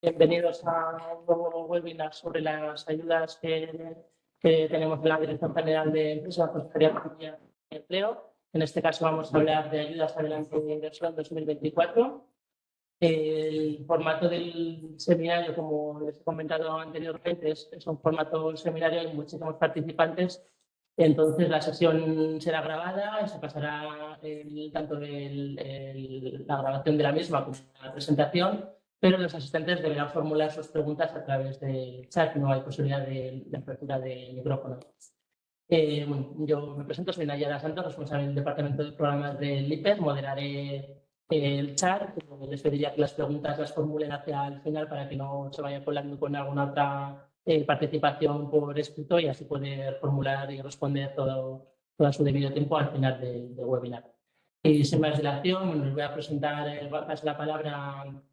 Bienvenidos a un nuevo webinar sobre las ayudas que tenemos en la Dirección General de Empresas, Consejería de Economía y Empleo. En este caso vamos a hablar de ayudas adelante de inversión 2024. El formato del seminario, como les he comentado anteriormente, es un formato seminario, hay muchísimos participantes. Entonces la sesión será grabada y se pasará tanto la grabación de la misma como la presentación, pero los asistentes deberán formular sus preguntas a través del chat, no hay posibilidad de apertura de micrófono. Bueno, yo me presento, soy Nayara Santos, responsable del Departamento de Programas del IPER, moderaré el chat, les pediría que las preguntas las formulen hacia el final para que no se vaya colando con alguna otra participación por escrito y así poder formular y responder todo a su debido tiempo al final del webinar. Y sin más dilación, les voy a presentar, paso la palabra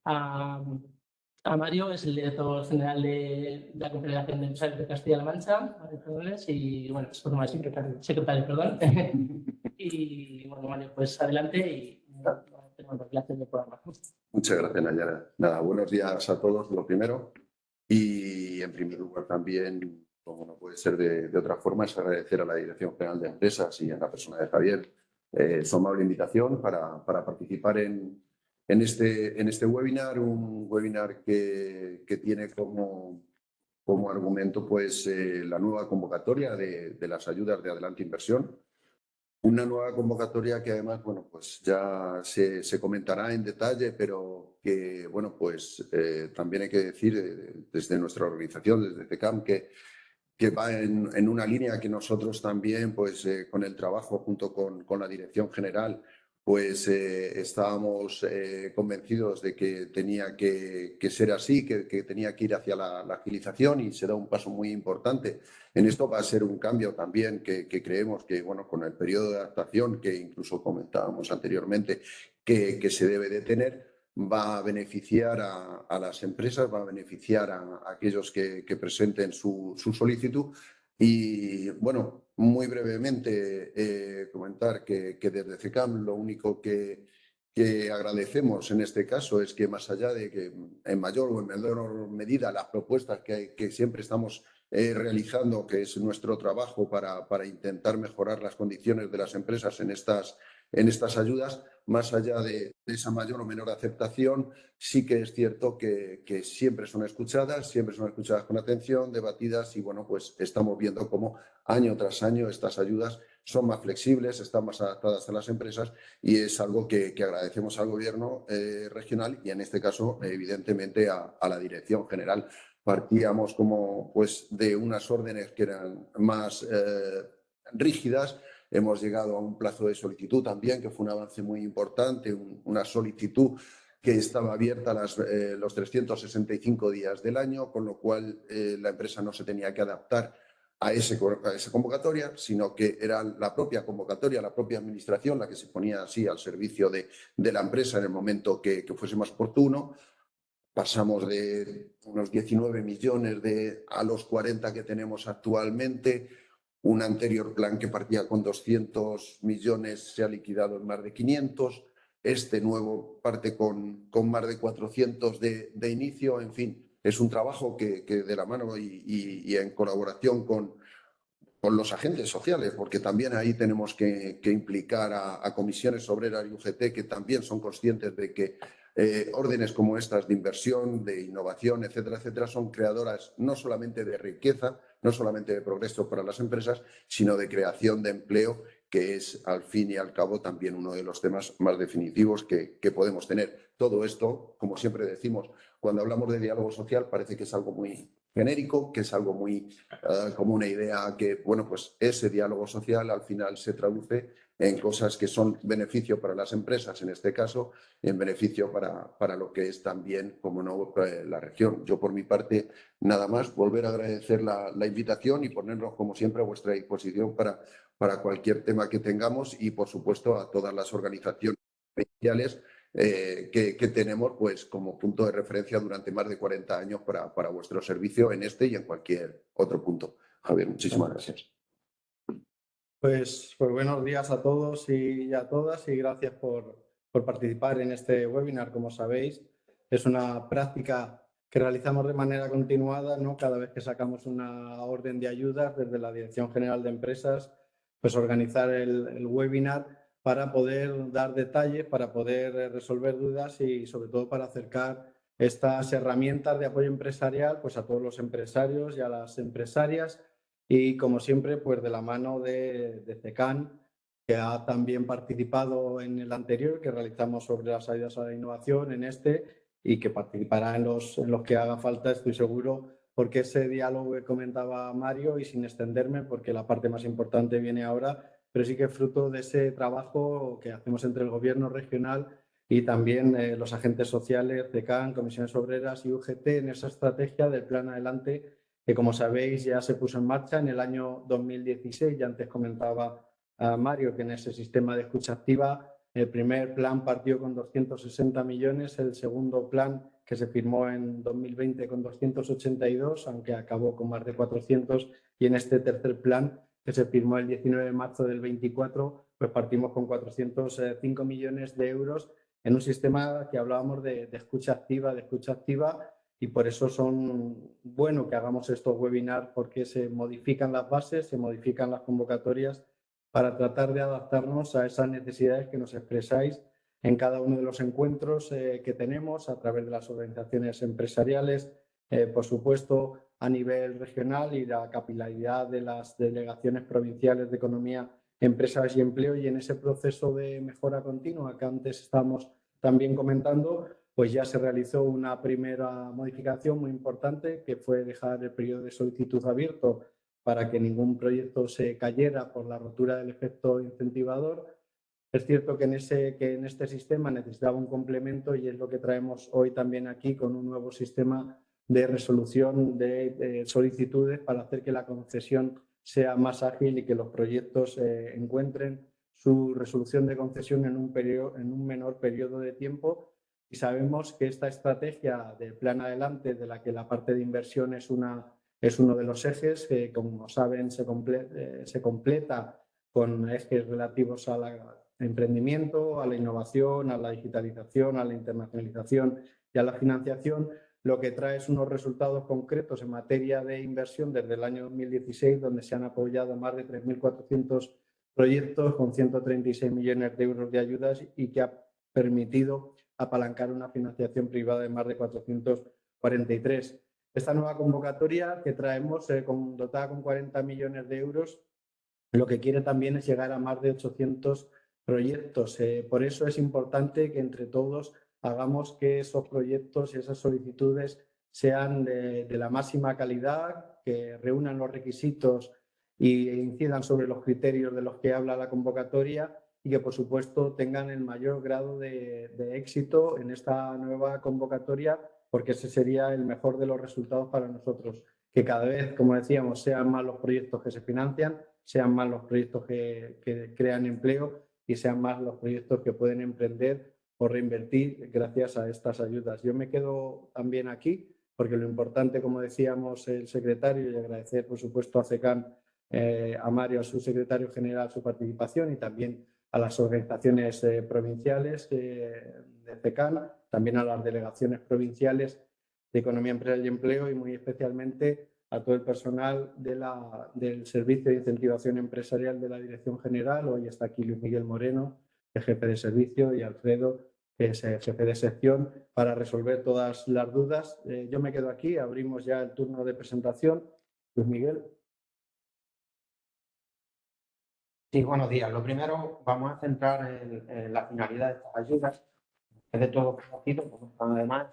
a Mario, es el director general de la Confederación de Empresarios de Castilla-La Mancha, y bueno, es más secretario, perdón. Y bueno, Mario, pues adelante y tenemos la clase del programa. Muchas gracias, Nayara. Nada, buenos días a todos, lo primero. Y en primer lugar también, como no puede ser de otra forma, es agradecer a la Dirección General de Empresas y a la persona de Javier su amable invitación para participar en este webinar, un webinar que tiene como argumento pues, la nueva convocatoria de las ayudas de Adelante Inversión. Una nueva convocatoria que además, bueno, pues ya se comentará en detalle, pero que, bueno, pues también hay que decir desde nuestra organización, desde CECAM, que va en una línea que nosotros también, pues con el trabajo junto con la Dirección General, pues estábamos convencidos de que tenía que ser así, que tenía que ir hacia la agilización y será un paso muy importante. En esto va a ser un cambio también que creemos que, bueno, con el periodo de adaptación que incluso comentábamos anteriormente que se debe de tener, va a beneficiar a las empresas, va a beneficiar a aquellos que presenten su solicitud. Y bueno, muy brevemente comentar que desde CECAM lo único que agradecemos en este caso es que más allá de que en mayor o en menor medida las propuestas que siempre estamos realizando, que es nuestro trabajo para intentar mejorar las condiciones de las empresas en estas ayudas, más allá de esa mayor o menor aceptación, sí que es cierto que siempre son escuchadas con atención, debatidas y, bueno, pues estamos viendo cómo año tras año estas ayudas son más flexibles, están más adaptadas a las empresas y es algo que agradecemos al Gobierno regional y, en este caso, evidentemente, a la Dirección General. Partíamos como pues de unas órdenes que eran más rígidas. Hemos llegado a un plazo de solicitud también, que fue un avance muy importante, una solicitud que estaba abierta los 365 días del año, con lo cual la empresa no se tenía que adaptar a esa convocatoria, sino que era la propia convocatoria, la propia administración la que se ponía así al servicio de la empresa en el momento que fuese más oportuno. Pasamos de unos 19 millones a los 40 que tenemos actualmente. Un anterior plan que partía con 200 millones se ha liquidado en más de 500. Este nuevo parte con más de 400 de inicio. En fin, es un trabajo que de la mano y en colaboración con los agentes sociales, porque también ahí tenemos que implicar a comisiones obreras y UGT, que también son conscientes de que órdenes como estas de inversión, de innovación, etcétera, etcétera, son creadoras no solamente de riqueza, no solamente de progreso para las empresas, sino de creación de empleo, que es, al fin y al cabo, también uno de los temas más definitivos que podemos tener. Todo esto, como siempre decimos, cuando hablamos de diálogo social, parece que es algo muy genérico, que es algo muy como una idea que, bueno, pues ese diálogo social al final se traduce en cosas que son beneficio para las empresas, en este caso, y en beneficio para lo que es también, como no, la región. Yo, por mi parte, nada más, volver a agradecer la invitación y ponernos, como siempre, a vuestra disposición para cualquier tema que tengamos y, por supuesto, a todas las organizaciones sociales que tenemos pues, como punto de referencia durante más de 40 años para vuestro servicio en este y en cualquier otro punto. Javier, muchísimas gracias. Pues buenos días a todos y a todas y gracias por participar en este webinar. Como sabéis, es una práctica que realizamos de manera continuada, ¿no? Cada vez que sacamos una orden de ayudas desde la Dirección General de Empresas, pues organizar el webinar para poder dar detalles, para poder resolver dudas y sobre todo para acercar estas herramientas de apoyo empresarial pues a todos los empresarios y a las empresarias y como siempre pues de la mano de CECAN, que ha también participado en el anterior que realizamos sobre las ayudas a la innovación en y que participará en los que haga falta, estoy seguro, porque ese diálogo que comentaba Mario y sin extenderme porque la parte más importante viene ahora, pero sí que es fruto de ese trabajo que hacemos entre el gobierno regional y también los agentes sociales, CECAN, Comisiones Obreras y UGT en esa estrategia del Plan Adelante que, como sabéis, ya se puso en marcha en el año 2016. Ya antes comentaba a Mario que en ese sistema de escucha activa el primer plan partió con 260 millones, el segundo plan que se firmó en 2020 con 282, aunque acabó con más de 400, y en este tercer plan que se firmó el 19 de marzo del 24, pues partimos con 405 millones de euros en un sistema que hablábamos de escucha activa, y por eso son bueno que hagamos estos webinars porque se modifican las bases, se modifican las convocatorias para tratar de adaptarnos a esas necesidades que nos expresáis en cada uno de los encuentros que tenemos a través de las organizaciones empresariales, por supuesto a nivel regional y la capilaridad de las delegaciones provinciales de economía, empresas y empleo, y en ese proceso de mejora continua que antes estamos también comentando, pues ya se realizó una primera modificación muy importante que fue dejar el periodo de solicitud abierto para que ningún proyecto se cayera por la rotura del efecto incentivador. Es cierto que en este sistema necesitaba un complemento y es lo que traemos hoy también aquí con un nuevo sistema de resolución de solicitudes para hacer que la concesión sea más ágil y que los proyectos encuentren su resolución de concesión en un menor periodo de tiempo. Y sabemos que esta estrategia del Plan Adelante, de la que la parte de inversión es uno de los ejes, que como saben se completa con ejes relativos al emprendimiento, a la innovación, a la digitalización, a la internacionalización y a la financiación, lo que trae es unos resultados concretos en materia de inversión desde el año 2016, donde se han apoyado más de 3.400 proyectos con 136 millones de euros de ayudas y que ha permitido apalancar una financiación privada de más de 443. Esta nueva convocatoria que traemos, dotada con 40 millones de euros, lo que quiere también es llegar a más de 800 proyectos. Por eso es importante que entre todos hagamos que esos proyectos y esas solicitudes sean de la máxima calidad, que reúnan los requisitos e incidan sobre los criterios de los que habla la convocatoria y que, por supuesto, tengan el mayor grado de éxito en esta nueva convocatoria, porque ese sería el mejor de los resultados para nosotros. Que cada vez, como decíamos, sean más los proyectos que se financian, sean más los proyectos que crean empleo y sean más los proyectos que pueden emprender o reinvertir gracias a estas ayudas. Yo me quedo también aquí porque lo importante, como decíamos el secretario, y agradecer, por supuesto, a CECAN, a Mario, a su secretario general, su participación y también a las organizaciones provinciales de CECAN, también a las delegaciones provinciales de Economía, Empresa y Empleo y muy especialmente a todo el personal del Servicio de Incentivación Empresarial de la Dirección General. Hoy está aquí Luis Miguel Moreno, el jefe de servicio, y Alfredo, que es el jefe de sección, para resolver todas las dudas. Yo me quedo aquí, abrimos ya el turno de presentación. Luis Miguel. Sí, buenos días. Lo primero, vamos a centrar en la finalidad de estas ayudas. Es de todo conocido, además,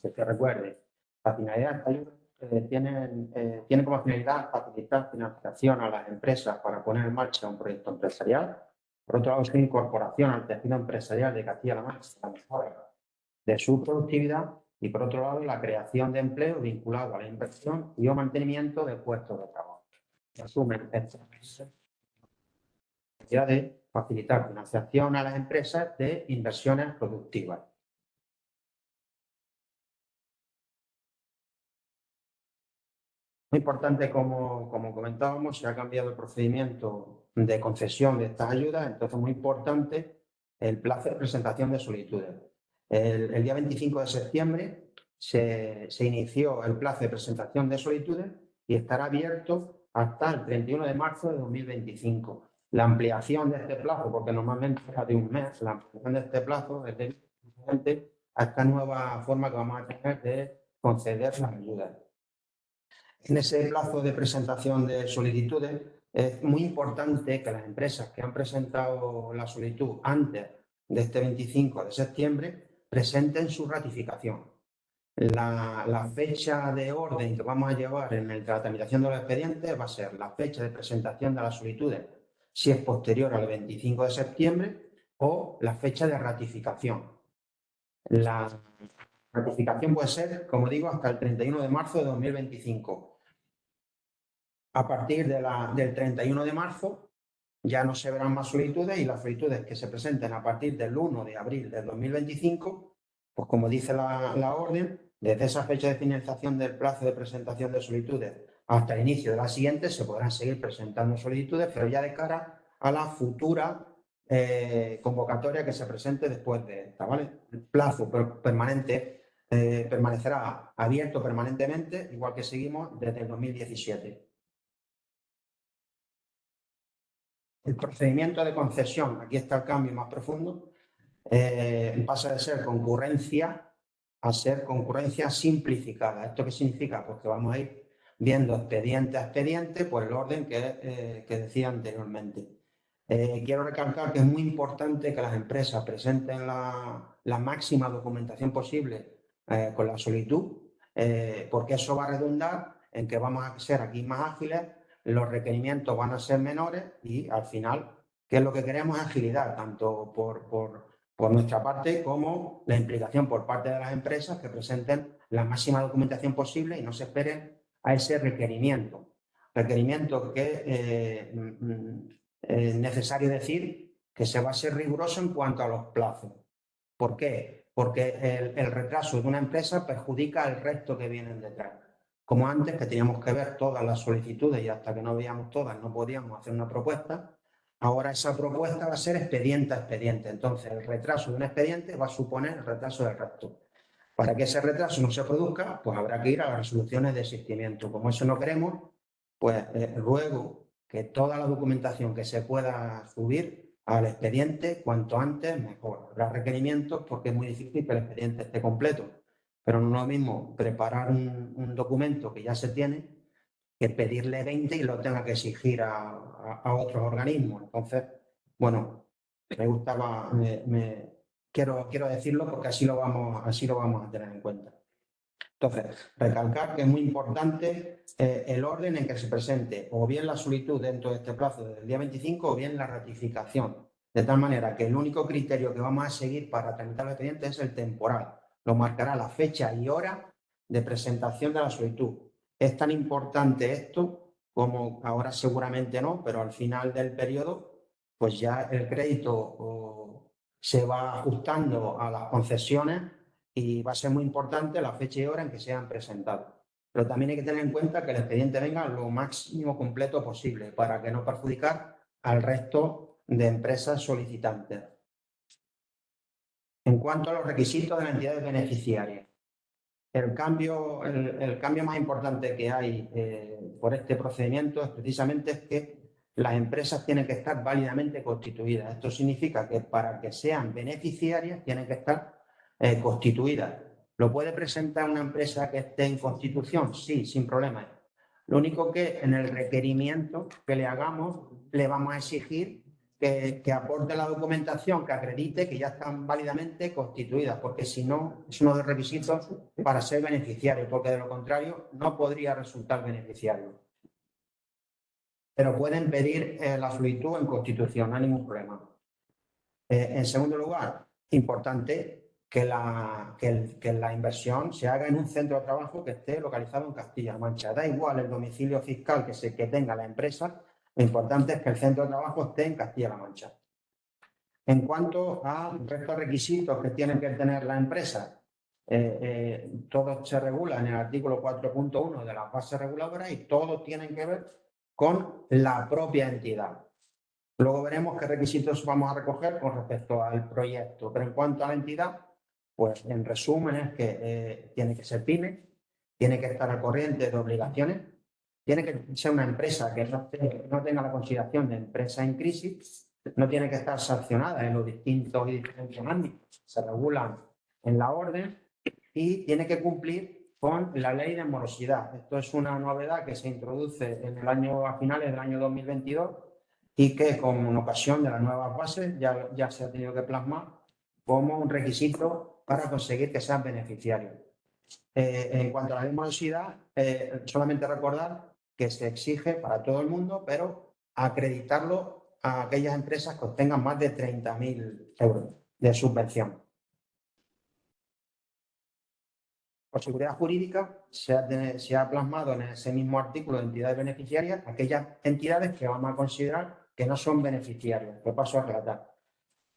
que se recuerde. La finalidad de estas ayudas tiene como finalidad facilitar financiación a las empresas para poner en marcha un proyecto empresarial. Por otro lado, su incorporación al tejido empresarial de Castilla-La Mancha, la mejora de su productividad, y por otro lado, la creación de empleo vinculado a la inversión y o mantenimiento de puestos de trabajo. En resumen, de facilitar financiación a las empresas de inversiones productivas. Muy importante, como comentábamos, se ha cambiado el procedimiento de concesión de estas ayudas, entonces muy importante el plazo de presentación de solicitudes. El día 25 de septiembre se inició el plazo de presentación de solicitudes y estará abierto hasta el 31 de marzo de 2025. La ampliación de este plazo, porque normalmente es de un mes, la ampliación de este plazo es diferente a esta nueva forma que vamos a tener de conceder las ayudas. En ese plazo de presentación de solicitudes es muy importante que las empresas que han presentado la solicitud antes de este 25 de septiembre presenten su ratificación. La fecha de orden que vamos a llevar en la tramitación de los expedientes va a ser la fecha de presentación de las solicitudes si es posterior al 25 de septiembre o la fecha de ratificación. La ratificación puede ser, como digo, hasta el 31 de marzo de 2025. A partir del 31 de marzo ya no se verán más solicitudes y las solicitudes que se presenten a partir del 1 de abril de 2025, pues como dice la orden, desde esa fecha de finalización del plazo de presentación de solicitudes hasta el inicio de la siguiente se podrán seguir presentando solicitudes, pero ya de cara a la futura convocatoria que se presente después de esta, ¿vale? El plazo permanente permanecerá abierto permanentemente, igual que seguimos desde el 2017. El procedimiento de concesión, aquí está el cambio más profundo, pasa de ser concurrencia a ser concurrencia simplificada. ¿Esto qué significa? Pues que vamos a ir viendo expediente a expediente por el orden que decía anteriormente. Quiero recalcar que es muy importante que las empresas presenten la máxima documentación posible con la solicitud, porque eso va a redundar en que vamos a ser aquí más ágiles, los requerimientos van a ser menores y al final, ¿qué es lo que queremos? Agilidad, tanto por nuestra parte como la implicación por parte de las empresas que presenten la máxima documentación posible y no se esperen a ese requerimiento. Requerimiento que es necesario decir que se va a ser riguroso en cuanto a los plazos. ¿Por qué? Porque el retraso de una empresa perjudica al resto que vienen detrás. Como antes, que teníamos que ver todas las solicitudes y hasta que no veíamos todas no podíamos hacer una propuesta, ahora esa propuesta va a ser expediente a expediente. Entonces, el retraso de un expediente va a suponer el retraso del resto. Para que ese retraso no se produzca, pues habrá que ir a las resoluciones de desistimiento. Como eso no queremos, pues ruego que toda la documentación que se pueda subir al expediente, cuanto antes, mejor. Habrá requerimientos porque es muy difícil que el expediente esté completo. Pero no es lo mismo preparar un documento que ya se tiene que pedirle 20 y lo tenga que exigir a otros organismos. Entonces, bueno, me gustaba, quiero decirlo porque así lo vamos a tener en cuenta. Entonces, recalcar que es muy importante el orden en que se presente o bien la solicitud dentro de este plazo del día 25 o bien la ratificación. De tal manera que el único criterio que vamos a seguir para tramitar el expediente es el temporal. Lo marcará la fecha y hora de presentación de la solicitud. Es tan importante esto como ahora seguramente no, pero al final del periodo, pues ya el crédito se va ajustando a las concesiones y va a ser muy importante la fecha y hora en que sean presentados. Pero también hay que tener en cuenta que el expediente venga lo máximo completo posible para que no perjudicar al resto de empresas solicitantes. En cuanto a los requisitos de las entidades beneficiarias, el cambio más importante que hay por este procedimiento es precisamente que las empresas tienen que estar válidamente constituidas. Esto significa que para que sean beneficiarias tienen que estar constituidas. ¿Lo puede presentar una empresa que esté en constitución? Sí, sin problema. Lo único que en el requerimiento que le hagamos le vamos a exigir que aporte la documentación que acredite que ya están válidamente constituidas, porque si no, es uno de los requisitos para ser beneficiario, porque de lo contrario no podría resultar beneficiario. Pero pueden pedir la solicitud en constitución, no hay ningún problema. En segundo lugar, importante que la inversión se haga en un centro de trabajo que esté localizado en Castilla-La Mancha. Da igual el domicilio fiscal que tenga la empresa, lo importante es que el centro de trabajo esté en Castilla-La Mancha. En cuanto a estos requisitos que tienen que tener la empresa, todos se regulan en el artículo 4.1 de las bases reguladoras y todos tienen que ver con la propia entidad. Luego veremos qué requisitos vamos a recoger con respecto al proyecto, pero en cuanto a la entidad, pues en resumen es que tiene que ser pyme, tiene que estar al corriente de obligaciones, tiene que ser una empresa que no tenga la consideración de empresa en crisis, no tiene que estar sancionada en los distintos y diferentes ámbitos que se regulan en la orden y tiene que cumplir con la ley de morosidad. Esto es una novedad que se introduce a finales del año 2022 y que con ocasión de las nuevas bases ya se ha tenido que plasmar como un requisito para conseguir que sean beneficiarios. En cuanto a la ley de morosidad, solamente recordar que se exige para todo el mundo, pero acreditarlo a aquellas empresas que obtengan más de 30.000 euros de subvención. Por seguridad jurídica, se ha plasmado en ese mismo artículo de entidades beneficiarias aquellas entidades que vamos a considerar que no son beneficiarias, que paso a relatar.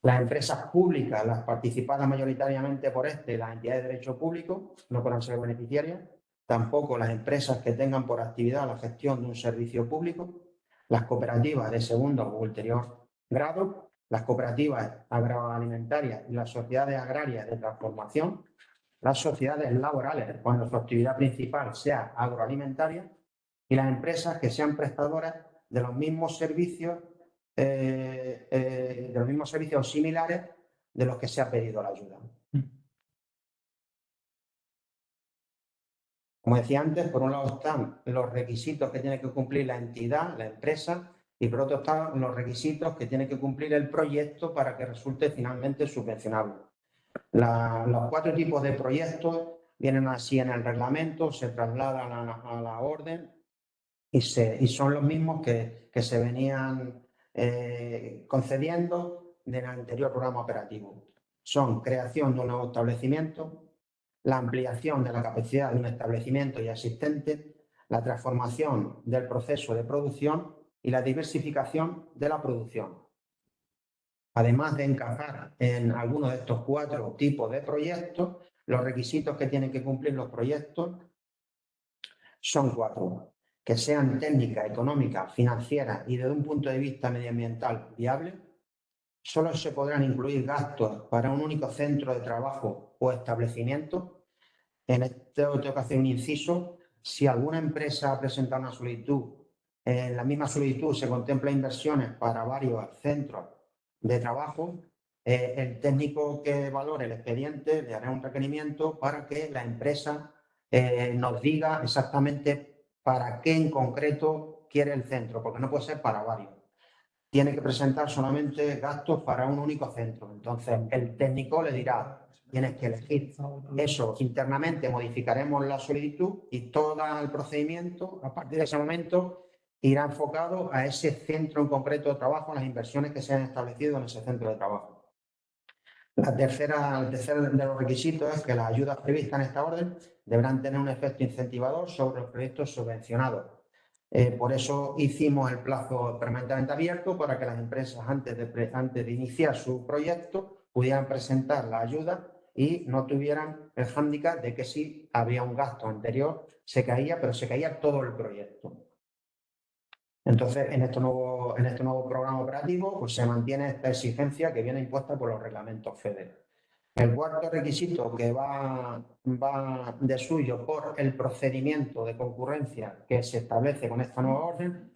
Las empresas públicas, las participadas mayoritariamente por las entidades de derecho público, no podrán ser beneficiarias. Tampoco las empresas que tengan por actividad la gestión de un servicio público, las cooperativas de segundo o ulterior grado, las cooperativas agroalimentarias y las sociedades agrarias de transformación, las sociedades laborales cuando su actividad principal sea agroalimentaria y las empresas que sean prestadoras de los mismos servicios similares de los que se ha pedido la ayuda. Como decía antes, por un lado están los requisitos que tiene que cumplir la entidad, la empresa, y por otro están los requisitos que tiene que cumplir el proyecto para que resulte finalmente subvencionable. Los 4 tipos de proyectos vienen así en el reglamento, se trasladan a la orden y son los mismos que se venían concediendo del anterior programa operativo. Son creación de un nuevo establecimiento, la ampliación de la capacidad de un establecimiento ya existente, la transformación del proceso de producción y la diversificación de la producción. Además de encajar en algunos de estos 4 tipos de proyectos, los requisitos que tienen que cumplir los proyectos son 4. Que sean técnicas, económicas, financieras y desde un punto de vista medioambiental viables. Solo se podrán incluir gastos para un único centro de trabajo o establecimiento. En esto tengo que hacer un inciso. Si alguna empresa ha presentado una solicitud, en la misma solicitud se contempla inversiones para varios centros de trabajo, el técnico que valore el expediente le hará un requerimiento para que la empresa nos diga exactamente para qué en concreto quiere el centro, porque no puede ser para varios. Tiene que presentar solamente gastos para un único centro. Entonces, el técnico le dirá, tienes que elegir. Eso, internamente modificaremos la solicitud y todo el procedimiento, a partir de ese momento, irá enfocado a ese centro en concreto de trabajo, a las inversiones que se han establecido en ese centro de trabajo. El tercero de los requisitos es que las ayudas previstas en esta orden deberán tener un efecto incentivador sobre los proyectos subvencionados. Por eso hicimos el plazo permanentemente abierto para que las empresas antes de iniciar su proyecto pudieran presentar la ayuda y no tuvieran el hándicap de que si había un gasto anterior se caía, pero se caía todo el proyecto. Entonces, en este nuevo programa operativo pues se mantiene esta exigencia que viene impuesta por los reglamentos FEDER. El 4.º requisito que va de suyo por el procedimiento de concurrencia que se establece con esta nueva orden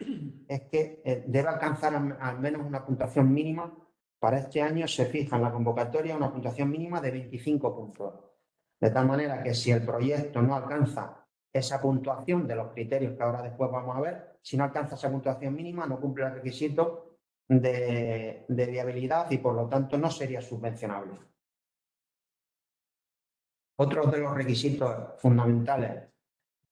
es que debe alcanzar al menos una puntuación mínima. Para este año se fija en la convocatoria una puntuación mínima de 25 puntos. De tal manera que si el proyecto no alcanza esa puntuación de los criterios que ahora después vamos a ver, si no alcanza esa puntuación mínima no cumple el requisito de viabilidad y por lo tanto no sería subvencionable. Otro de los requisitos fundamentales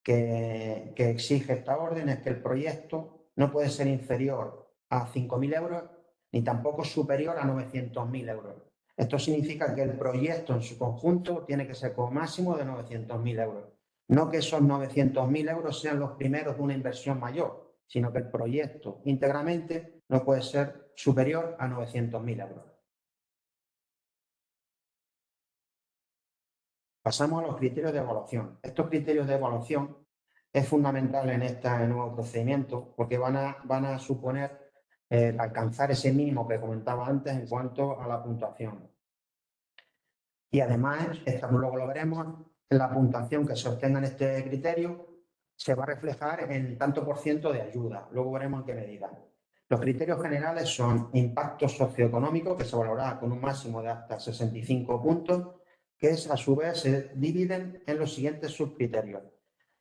que exige esta orden es que el proyecto no puede ser inferior a 5.000 euros ni tampoco superior a 900.000 euros. Esto significa que el proyecto en su conjunto tiene que ser como máximo de 900.000 euros. No que esos 900.000 euros sean los primeros de una inversión mayor, sino que el proyecto íntegramente no puede ser superior a 900.000 euros. Pasamos a los criterios de evaluación. Estos criterios de evaluación es fundamental en este nuevo procedimiento porque van a suponer alcanzar ese mínimo que comentaba antes en cuanto a la puntuación. Y además, luego lo veremos, la puntuación que se obtenga en este criterio se va a reflejar en tanto por ciento de ayuda. Luego veremos en qué medida. Los criterios generales son impacto socioeconómico, que se valorará con un máximo de hasta 65 puntos, que a su vez se dividen en los siguientes subcriterios.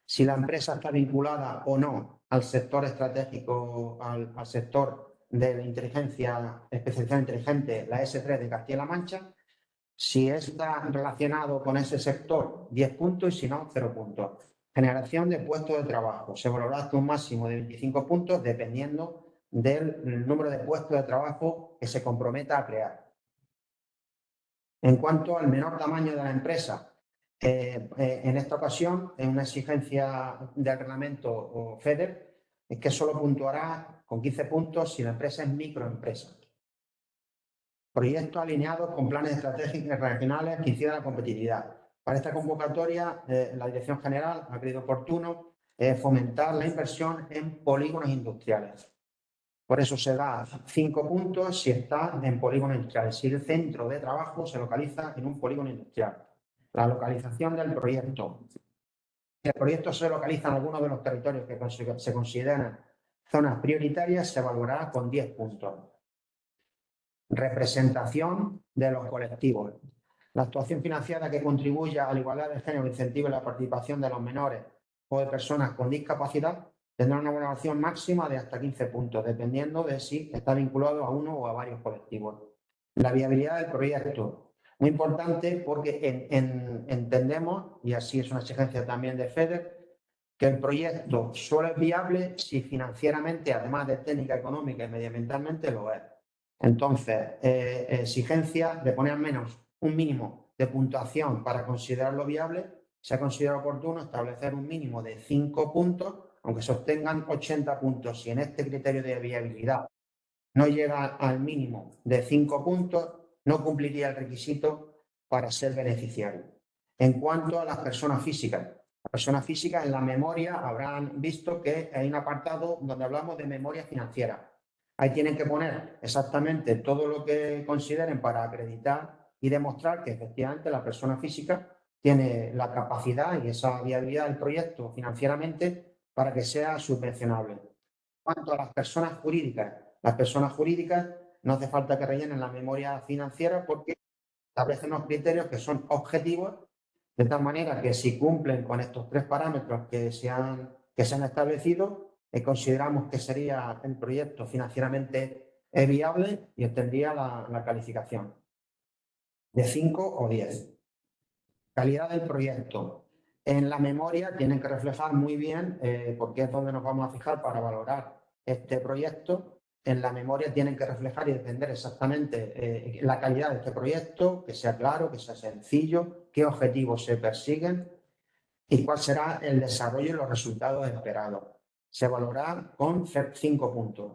Si la empresa está vinculada o no al sector estratégico, al sector de la inteligencia especializada inteligente, la S3 de Castilla-La Mancha. Si está relacionado con ese sector, 10 puntos, y si no, 0 puntos. Generación de puestos de trabajo. Se valorará hasta un máximo de 25 puntos dependiendo del número de puestos de trabajo que se comprometa a crear. En cuanto al menor tamaño de la empresa, en esta ocasión, en una exigencia del reglamento FEDER, es que solo puntuará con 15 puntos si la empresa es microempresa. Proyectos alineados con planes estratégicos regionales que incidan la competitividad. Para esta convocatoria, la Dirección General ha creído oportuno fomentar la inversión en polígonos industriales. Por eso se da 5 puntos si está en polígono industrial, si el centro de trabajo se localiza en un polígono industrial. La localización del proyecto. Si el proyecto se localiza en alguno de los territorios que se consideran zonas prioritarias, se valorará con 10 puntos. Representación de los colectivos. La actuación financiera que contribuya a la igualdad de género, incentive la participación de los menores o de personas con discapacidad tendrá una valoración máxima de hasta 15 puntos, dependiendo de si está vinculado a uno o a varios colectivos. La viabilidad del proyecto. Muy importante porque entendemos, y así es una exigencia también de FEDER, que el proyecto solo es viable si financieramente, además de técnica, económica y medioambientalmente, lo es. Entonces, exigencia de poner al menos un mínimo de puntuación para considerarlo viable. Se ha considerado oportuno establecer un mínimo de 5 puntos, aunque se obtengan 80 puntos. Si en este criterio de viabilidad no llega al mínimo de 5 puntos, no cumpliría el requisito para ser beneficiario. En cuanto a las personas físicas, las personas físicas en la memoria habrán visto que hay un apartado donde hablamos de memoria financiera. Ahí tienen que poner exactamente todo lo que consideren para acreditar y demostrar que efectivamente la persona física tiene la capacidad y esa viabilidad del proyecto financieramente para que sea subvencionable. En cuanto a las personas jurídicas no hace falta que rellenen la memoria financiera porque establecen unos criterios que son objetivos, de tal manera que si cumplen con estos 3 parámetros que se han establecido, consideramos que sería el proyecto financieramente viable y obtendría la calificación de 5 o 10. Calidad del proyecto. En la memoria tienen que reflejar muy bien, porque es donde nos vamos a fijar para valorar este proyecto. En la memoria tienen que reflejar y defender exactamente la calidad de este proyecto, que sea claro, que sea sencillo, qué objetivos se persiguen y cuál será el desarrollo y los resultados esperados. Se valorará con 5 puntos.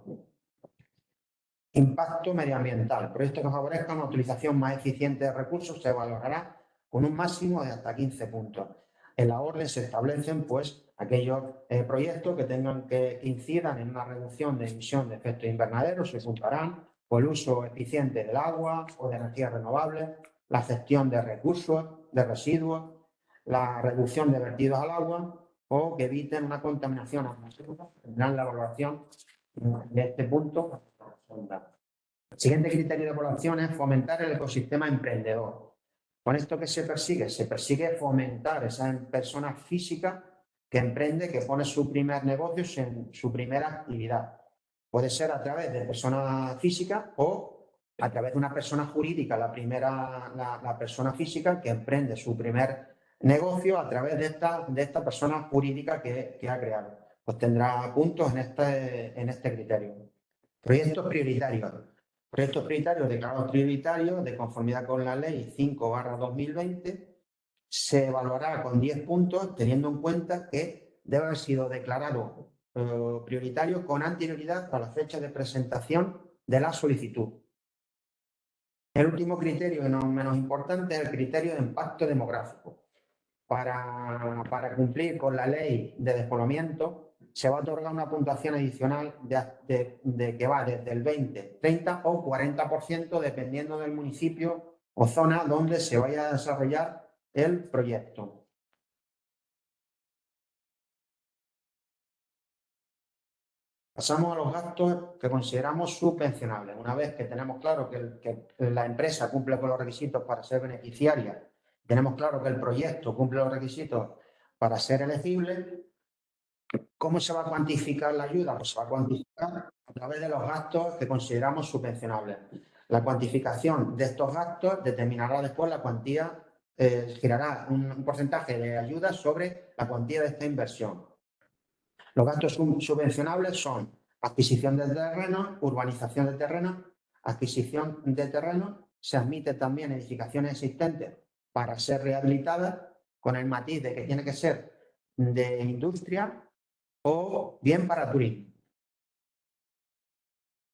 Impacto medioambiental. Proyecto que favorezca una utilización más eficiente de recursos se valorará con un máximo de hasta 15 puntos. En la orden se establecen aquellos proyectos que incidan en una reducción de emisión de efectos invernaderos, se puntuarán por el uso eficiente del agua o de energías renovables, la gestión de recursos, de residuos, la reducción de vertidos al agua o que eviten una contaminación atmosférica. Tendrán la valoración de este punto. El siguiente criterio de evaluación es fomentar el ecosistema emprendedor. ¿Con esto qué se persigue? Se persigue fomentar esa persona física que emprende, que pone su primer negocio en su primera actividad. Puede ser a través de persona física o a través de una persona jurídica, la persona física que emprende su primer negocio a través de esta persona jurídica que ha creado. Pues tendrá puntos en este criterio. Proyectos prioritarios. Proyectos prioritarios declarados prioritarios de conformidad con la Ley 5/2020 se evaluará con 10 puntos teniendo en cuenta que debe haber sido declarado prioritario con anterioridad a la fecha de presentación de la solicitud. El último criterio, no menos importante, es el criterio de impacto demográfico. Para cumplir con la ley de despoblamiento, se va a otorgar una puntuación adicional de que va desde el 20, 30 o 40%, dependiendo del municipio o zona donde se vaya a desarrollar el proyecto. Pasamos a los gastos que consideramos subvencionables. Una vez que tenemos claro que la empresa cumple con los requisitos para ser beneficiaria, tenemos claro que el proyecto cumple los requisitos para ser elegible, ¿cómo se va a cuantificar la ayuda? Pues se va a cuantificar a través de los gastos que consideramos subvencionables. La cuantificación de estos gastos determinará después la cuantía, girará un porcentaje de ayuda sobre la cuantía de esta inversión. Los gastos subvencionables son adquisición de terreno, urbanización de terreno, adquisición de terreno. Se admite también edificaciones existentes para ser rehabilitadas con el matiz de que tiene que ser de industria o bien para turismo.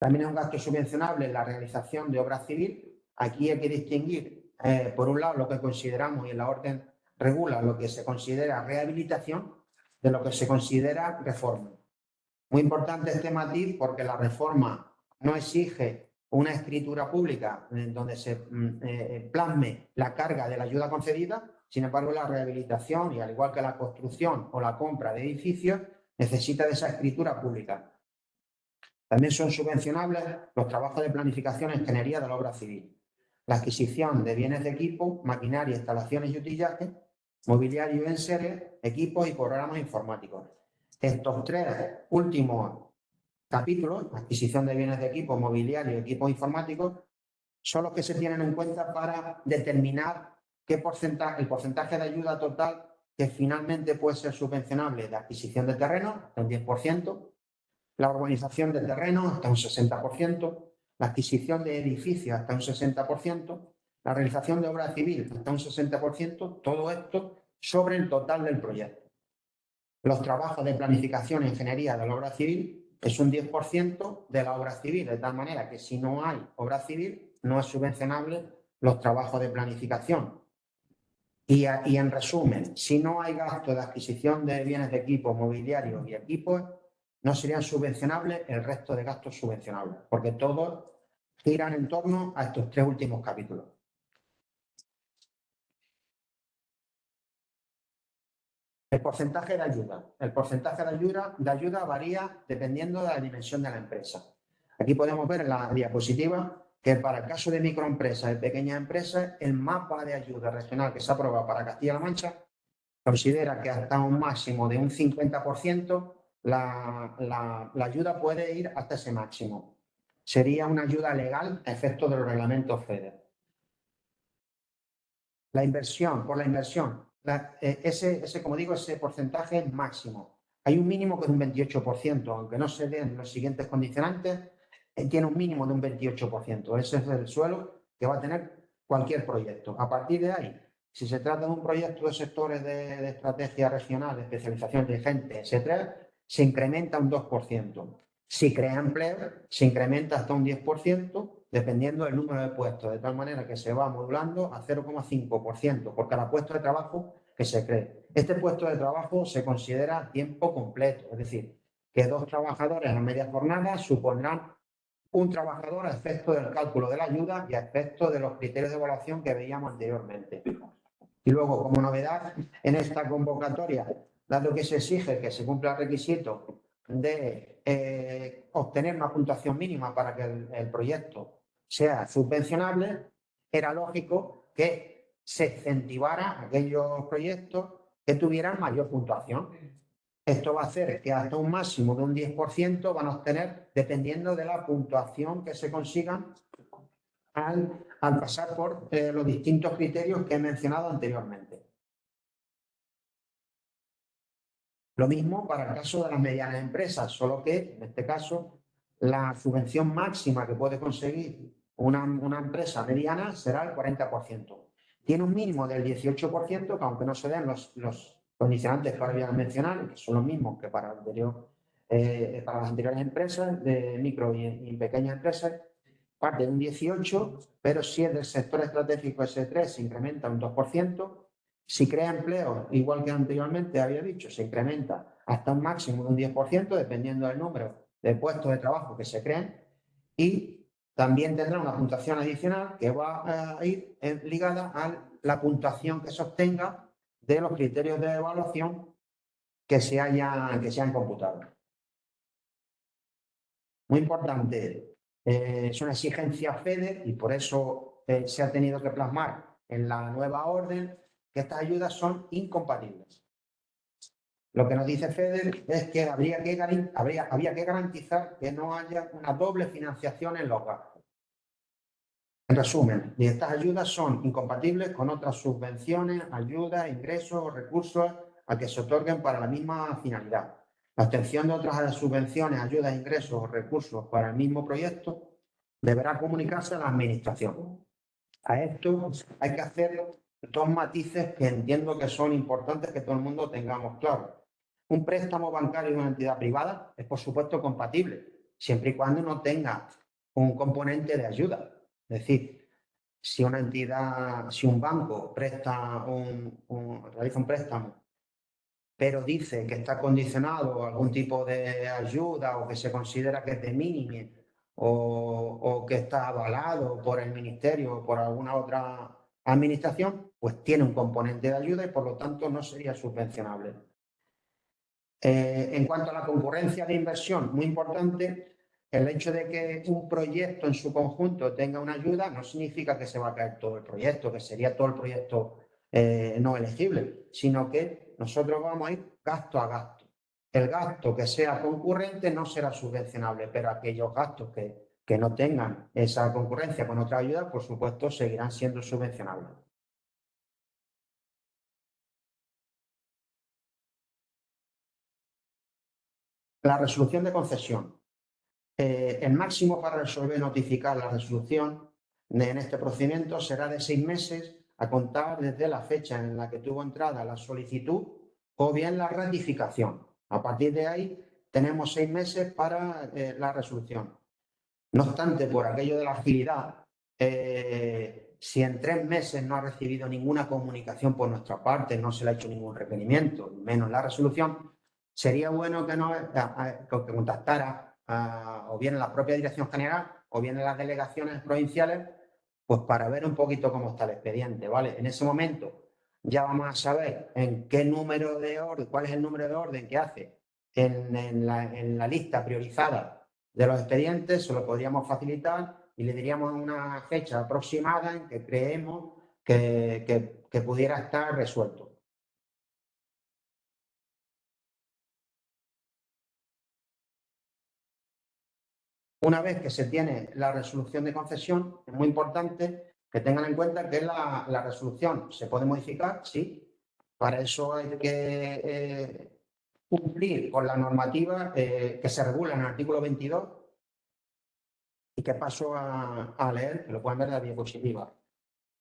También es un gasto subvencionable la realización de obra civil. Aquí hay que distinguir, por un lado, lo que consideramos y en la orden regula lo que se considera rehabilitación de lo que se considera reforma. Muy importante este matiz porque la reforma no exige una escritura pública donde se plasme la carga de la ayuda concedida. Sin embargo, la rehabilitación, y al igual que la construcción o la compra de edificios, necesita de esa escritura pública. También son subvencionables los trabajos de planificación e ingeniería de la obra civil, la adquisición de bienes de equipo, maquinaria, instalaciones y utillaje, mobiliario en serie, equipos y programas informáticos. Estos tres últimos capítulos, adquisición de bienes de equipo, mobiliario y equipos informáticos, son los que se tienen en cuenta para determinar el porcentaje de ayuda total que finalmente puede ser subvencionable de adquisición de terreno, hasta un 10%, la urbanización de terreno hasta un 60%, la adquisición de edificios hasta un 60%, la realización de obra civil hasta un 60%, todo esto sobre el total del proyecto. Los trabajos de planificación e ingeniería de la obra civil es un 10% de la obra civil, de tal manera que si no hay obra civil, no es subvencionable los trabajos de planificación. Y en resumen, si no hay gasto de adquisición de bienes de equipo, mobiliario y equipos, no serían subvencionables el resto de gastos subvencionables, porque todos giran en torno a estos tres últimos capítulos. El porcentaje de ayuda. El porcentaje de ayuda varía dependiendo de la dimensión de la empresa. Aquí podemos ver en la diapositiva que para el caso de microempresas y pequeñas empresas, el mapa de ayuda regional que se aprueba para Castilla-La Mancha considera que hasta un máximo de un 50% la ayuda puede ir hasta ese máximo. Sería una ayuda legal a efectos de los reglamentos FEDER. La inversión, por la inversión, como digo, ese porcentaje es máximo. Hay un mínimo que es un 28%, aunque no se den los siguientes condicionantes, tiene un mínimo de un 28%. Ese es el suelo que va a tener cualquier proyecto. A partir de ahí, si se trata de un proyecto de sectores de estrategia regional, de especialización inteligente, etc., se incrementa un 2%. Si crea empleo, se incrementa hasta un 10%, dependiendo del número de puestos, de tal manera que se va modulando a 0,5% por cada puesto de trabajo que se cree. Este puesto de trabajo se considera tiempo completo, es decir, que 2 trabajadores a media jornada supondrán un trabajador a efecto del cálculo de la ayuda y a efecto de los criterios de evaluación que veíamos anteriormente. Y luego, como novedad, en esta convocatoria, dado que se exige que se cumpla el requisito de obtener una puntuación mínima para que el proyecto sea subvencionable, era lógico que se incentivara aquellos proyectos que tuvieran mayor puntuación. Esto va a hacer que hasta un máximo de un 10% van a obtener dependiendo de la puntuación que se consigan al pasar por los distintos criterios que he mencionado anteriormente. Lo mismo para el caso de las medianas empresas, solo que en este caso la subvención máxima que puede conseguir una empresa mediana será el 40%. Tiene un mínimo del 18%, que aunque no se den los condicionantes que ahora voy a mencionar, que son los mismos que para las anteriores empresas, de micro y pequeñas empresas, parte de un 18%, pero si es del sector estratégico S3 se incrementa un 2%. Si crea empleo, igual que anteriormente había dicho, se incrementa hasta un máximo de un 10%, dependiendo del número de puestos de trabajo que se creen. Y también tendrá una puntuación adicional que va a ir ligada a la puntuación que se obtenga de los criterios de evaluación que se hayan computado. Muy importante, es una exigencia FEDER y por eso se ha tenido que plasmar en la nueva orden que estas ayudas son incompatibles. Lo que nos dice FEDER es que había que garantizar que no haya una doble financiación en los gastos. En resumen, estas ayudas son incompatibles con otras subvenciones, ayudas, ingresos o recursos a que se otorguen para la misma finalidad. La obtención de otras subvenciones, ayudas, ingresos o recursos para el mismo proyecto deberá comunicarse a la Administración. A esto hay que hacer dos matices que entiendo que son importantes que todo el mundo tengamos claro. Un préstamo bancario de una entidad privada es, por supuesto, compatible, siempre y cuando no tenga un componente de ayuda. Es decir, si una entidad, si un banco realiza un préstamo, pero dice que está condicionado a algún tipo de ayuda o que se considera que es de mínimo o que está avalado por el ministerio o por alguna otra administración, pues tiene un componente de ayuda y por lo tanto no sería subvencionable. En cuanto a la concurrencia de inversión, muy importante, el hecho de que un proyecto en su conjunto tenga una ayuda no significa que se va a caer todo el proyecto, que sería todo el proyecto no elegible, sino que nosotros vamos a ir gasto a gasto. El gasto que sea concurrente no será subvencionable, pero aquellos gastos que no tengan esa concurrencia con otra ayuda, por supuesto, seguirán siendo subvencionables. La resolución de concesión. El máximo para resolver y notificar la resolución en este procedimiento será de 6 meses a contar desde la fecha en la que tuvo entrada la solicitud o bien la ratificación. A partir de ahí tenemos 6 meses para la resolución. No obstante, por aquello de la agilidad, si en 3 meses no ha recibido ninguna comunicación por nuestra parte, no se le ha hecho ningún requerimiento, menos la resolución, sería bueno que contactara o bien en la propia Dirección General o bien en las delegaciones provinciales, pues para ver un poquito cómo está el expediente, ¿vale? En ese momento ya vamos a saber en qué número de orden, cuál es el número de orden que hace en la lista priorizada de los expedientes, se lo podríamos facilitar y le diríamos una fecha aproximada en que creemos que pudiera estar resuelto. Una vez que se tiene la resolución de concesión, es muy importante que tengan en cuenta que la resolución se puede modificar, sí. Para eso hay que cumplir con la normativa que se regula en el artículo 22 y que paso a leer, que lo pueden ver en la diapositiva.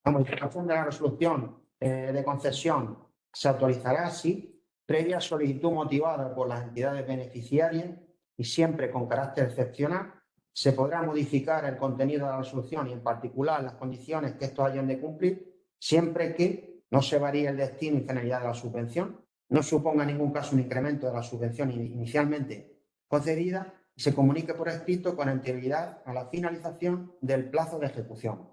La modificación de la resolución de concesión se autorizará, sí, previa solicitud motivada por las entidades beneficiarias y siempre con carácter excepcional. Se podrá modificar el contenido de la resolución y, en particular, las condiciones que estos hayan de cumplir, siempre que no se varíe el destino y finalidad de la subvención, no suponga en ningún caso un incremento de la subvención inicialmente concedida y se comunique por escrito con anterioridad a la finalización del plazo de ejecución.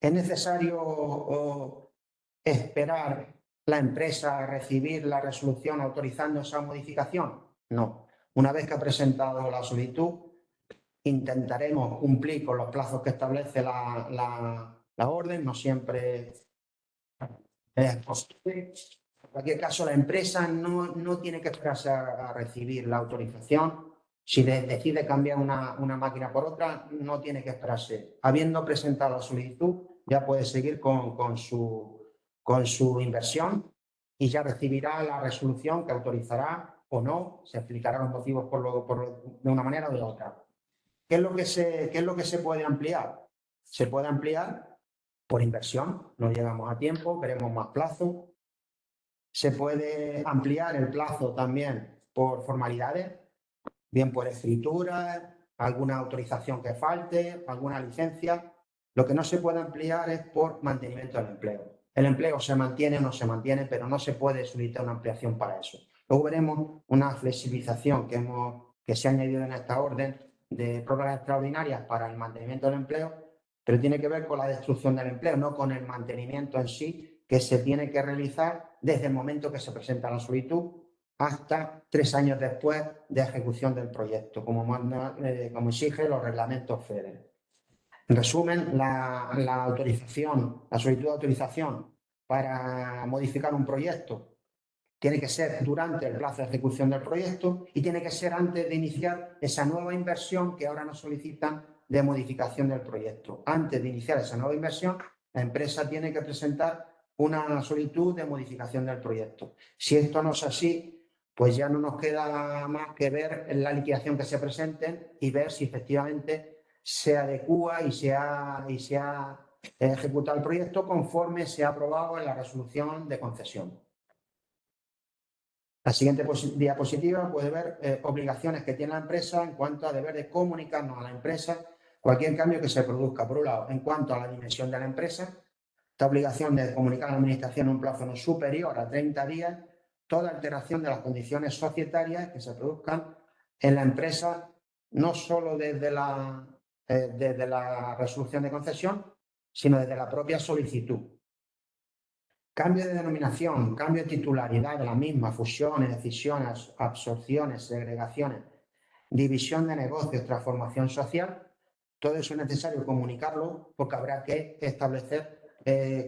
¿Es necesario esperar la empresa a recibir la resolución autorizando esa modificación? No. Una vez que ha presentado la solicitud, intentaremos cumplir con los plazos que establece la orden, no siempre es posible. En cualquier caso, la empresa no tiene que esperarse a recibir la autorización. Si decide cambiar una máquina por otra, no tiene que esperarse. Habiendo presentado la solicitud, ya puede seguir con su inversión y ya recibirá la resolución que autorizará o no, se explicarán los motivos de una manera o de otra. ¿Qué es lo que se puede ampliar? Se puede ampliar por inversión, no llegamos a tiempo, queremos más plazo. Se puede ampliar el plazo también por formalidades, bien por escritura, alguna autorización que falte, alguna licencia. Lo que no se puede ampliar es por mantenimiento del empleo. El empleo se mantiene o no se mantiene, pero no se puede solicitar una ampliación para eso. Luego veremos una flexibilización que se ha añadido en esta orden de prórrogas extraordinarias para el mantenimiento del empleo, pero tiene que ver con la destrucción del empleo, no con el mantenimiento en sí, que se tiene que realizar desde el momento que se presenta la solicitud hasta 3 años después de ejecución del proyecto, como exige los reglamentos FEDER. En resumen, la solicitud de autorización para modificar un proyecto tiene que ser durante el plazo de ejecución del proyecto y tiene que ser antes de iniciar esa nueva inversión que ahora nos solicitan de modificación del proyecto. Antes de iniciar esa nueva inversión, la empresa tiene que presentar una solicitud de modificación del proyecto. Si esto no es así, pues ya no nos queda más que ver la liquidación que se presenten y ver si efectivamente se adecúa y se ha ejecutado el proyecto conforme se ha aprobado en la resolución de concesión. La siguiente diapositiva puede ver obligaciones que tiene la empresa en cuanto a deber de comunicarnos a la empresa cualquier cambio que se produzca. Por un lado, en cuanto a la dimensión de la empresa, esta obligación de comunicar a la Administración en un plazo no superior a 30 días toda alteración de las condiciones societarias que se produzcan en la empresa, no solo desde la resolución de concesión, sino desde la propia solicitud. Cambio de denominación, cambio de titularidad de la misma, fusiones, decisiones, absorciones, segregaciones, división de negocios, transformación social, todo eso es necesario comunicarlo porque habrá que establecer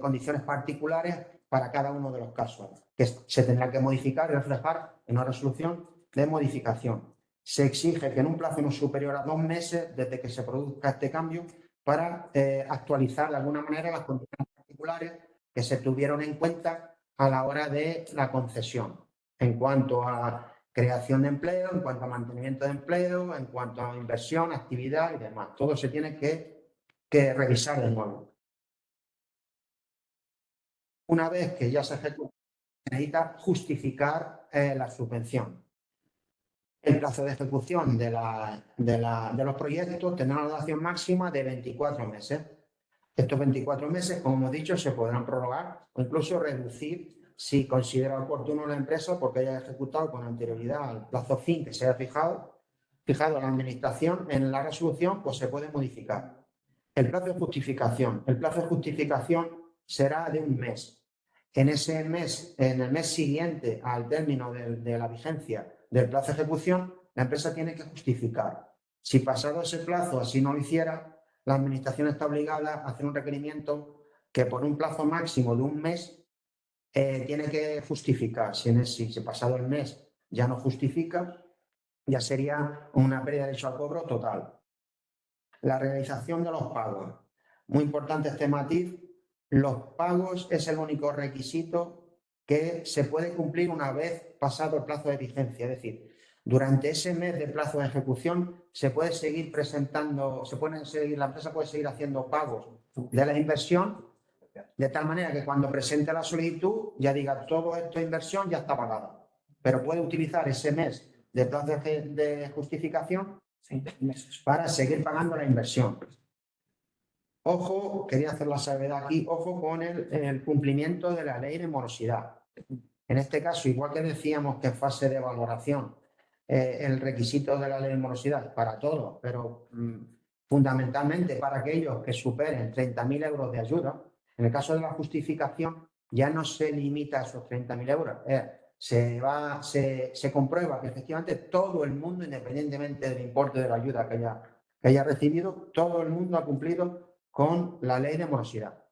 condiciones particulares para cada uno de los casos, que se tendrá que modificar y reflejar en una resolución de modificación. Se exige que en un plazo no superior a 2 meses desde que se produzca este cambio para actualizar de alguna manera las condiciones particulares que se tuvieron en cuenta a la hora de la concesión, en cuanto a creación de empleo, en cuanto a mantenimiento de empleo, en cuanto a inversión, actividad y demás. Todo se tiene que revisar de nuevo. Una vez que ya se ejecuta, se necesita justificar la subvención. El plazo de ejecución de los proyectos tendrá una duración máxima de 24 meses. Estos 24 meses, como hemos dicho, se podrán prorrogar o incluso reducir si considera oportuno la empresa porque haya ejecutado con anterioridad al plazo fin que se haya fijado la Administración en la resolución, pues se puede modificar. El plazo de justificación. El plazo de justificación será de 1 mes. En el mes siguiente al término de la vigencia del plazo de ejecución, la empresa tiene que justificar. Si pasado ese plazo así no lo hiciera, la Administración está obligada a hacer un requerimiento que por un plazo máximo de 1 mes tiene que justificar. Si pasado el mes ya no justifica, ya sería una pérdida de derecho al cobro total. La realización de los pagos. Muy importante este matiz. Los pagos es el único requisito que se puede cumplir una vez pasado el plazo de vigencia. Es decir, durante ese mes de plazo de ejecución se puede seguir presentando, la empresa puede seguir haciendo pagos de la inversión, de tal manera que cuando presente la solicitud ya diga todo esto de inversión ya está pagada. Pero puede utilizar ese mes de plazo de justificación para seguir pagando la inversión. Ojo, quería hacer la salvedad aquí, ojo con el cumplimiento de la ley de morosidad. En este caso, igual que decíamos que en fase de valoración el requisito de la ley de morosidad para todos, pero fundamentalmente para aquellos que superen 30.000 euros de ayuda, en el caso de la justificación ya no se limita a esos 30.000 euros. Se comprueba que efectivamente todo el mundo, independientemente del importe de la ayuda que haya recibido, todo el mundo ha cumplido con la ley de morosidad.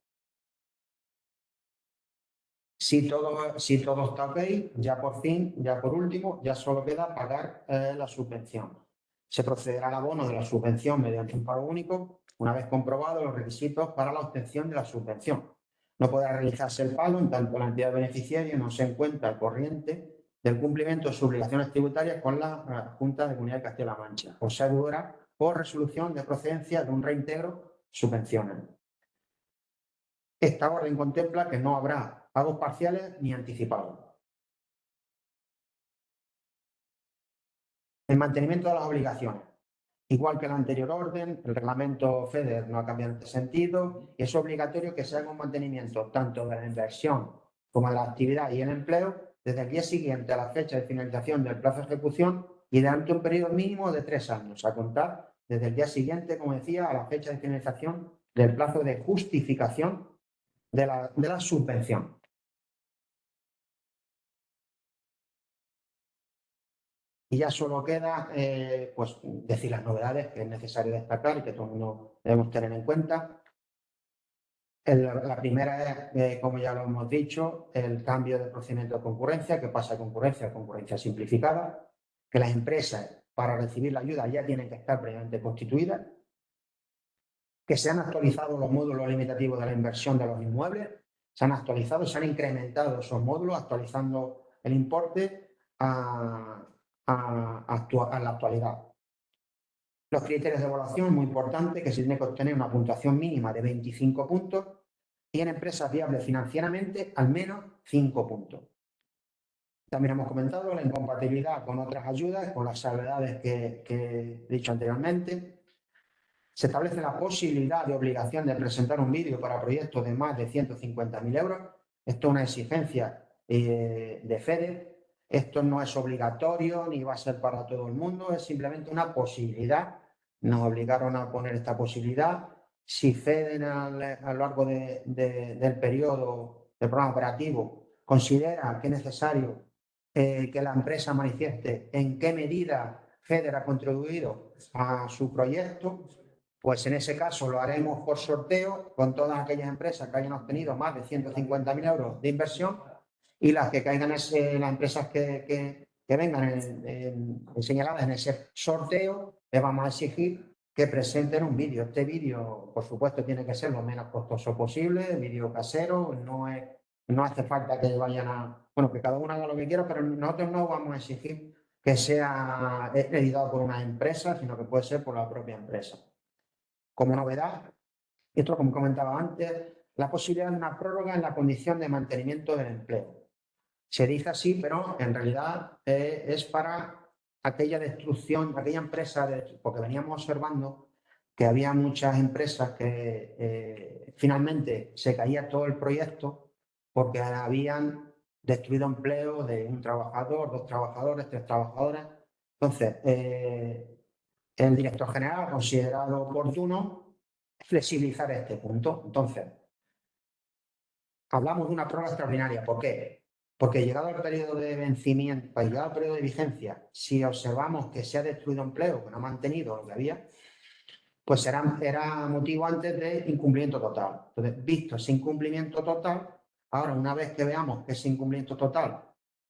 Si todo está ok, ya por último, ya solo queda pagar la subvención. Se procederá al abono de la subvención mediante un pago único, una vez comprobados los requisitos para la obtención de la subvención. No podrá realizarse el pago en tanto la entidad beneficiaria no se encuentra al corriente del cumplimiento de sus obligaciones tributarias con la Junta de Comunidad de Castilla-La Mancha, o se ayudará por resolución de procedencia de un reintegro subvenciones. Esta orden contempla que no habrá pagos parciales ni anticipados. El mantenimiento de las obligaciones. Igual que la anterior orden, el reglamento FEDER no ha cambiado en este sentido y es obligatorio que se haga un mantenimiento tanto de la inversión como de la actividad y el empleo desde el día siguiente a la fecha de finalización del plazo de ejecución y durante un periodo mínimo de 3 años, a contar desde el día siguiente, como decía, a la fecha de finalización del plazo de justificación de la subvención. Y ya solo queda pues, decir las novedades que es necesario destacar y que todo el mundo debemos tener en cuenta. La primera es, como ya lo hemos dicho, el cambio de procedimiento de concurrencia, que pasa de concurrencia a concurrencia simplificada, que las empresas para recibir la ayuda ya tienen que estar previamente constituidas, que se han actualizado los módulos limitativos de la inversión de los inmuebles, se han actualizado, se han incrementado esos módulos, actualizando el importe a la actualidad. Los criterios de evaluación, muy importante, que se tiene que obtener una puntuación mínima de 25 puntos y en empresas viables financieramente al menos 5 puntos. También hemos comentado la incompatibilidad con otras ayudas, con las salvedades que he dicho anteriormente. Se establece la posibilidad de obligación de presentar un vídeo para proyectos de más de 150.000 euros. Esto es una exigencia de FEDER. Esto no es obligatorio ni va a ser para todo el mundo, es simplemente una posibilidad. Nos obligaron a poner esta posibilidad. Si FEDER a lo largo del periodo del programa operativo considera que es necesario que la empresa manifieste en qué medida FEDER ha contribuido a su proyecto, pues en ese caso lo haremos por sorteo con todas aquellas empresas que hayan obtenido más de 150.000 euros de inversión y las que caigan las empresas que vengan señaladas en ese sorteo, les vamos a exigir que presenten un vídeo. Este vídeo, por supuesto, tiene que ser lo menos costoso posible, vídeo casero, no hace falta que vayan que cada uno haga lo que quiera, pero nosotros no vamos a exigir que sea editado por una empresa, sino que puede ser por la propia empresa. Como novedad, esto como comentaba antes, la posibilidad de una prórroga en la condición de mantenimiento del empleo. Se dice así, pero en realidad es para aquella destrucción, aquella empresa, porque veníamos observando que había muchas empresas que finalmente se caía todo el proyecto porque habían destruido empleo de un trabajador, 2 trabajadores, 3 trabajadoras. Entonces, el director general ha considerado oportuno flexibilizar este punto. Entonces, hablamos de una prórroga extraordinaria. ¿Por qué? Porque llegado al periodo de vencimiento, llegado al periodo de vigencia, si observamos que se ha destruido empleo, que no ha mantenido lo que había, pues era motivo antes de incumplimiento total. Entonces, visto ese incumplimiento total, ahora una vez que veamos que ese incumplimiento total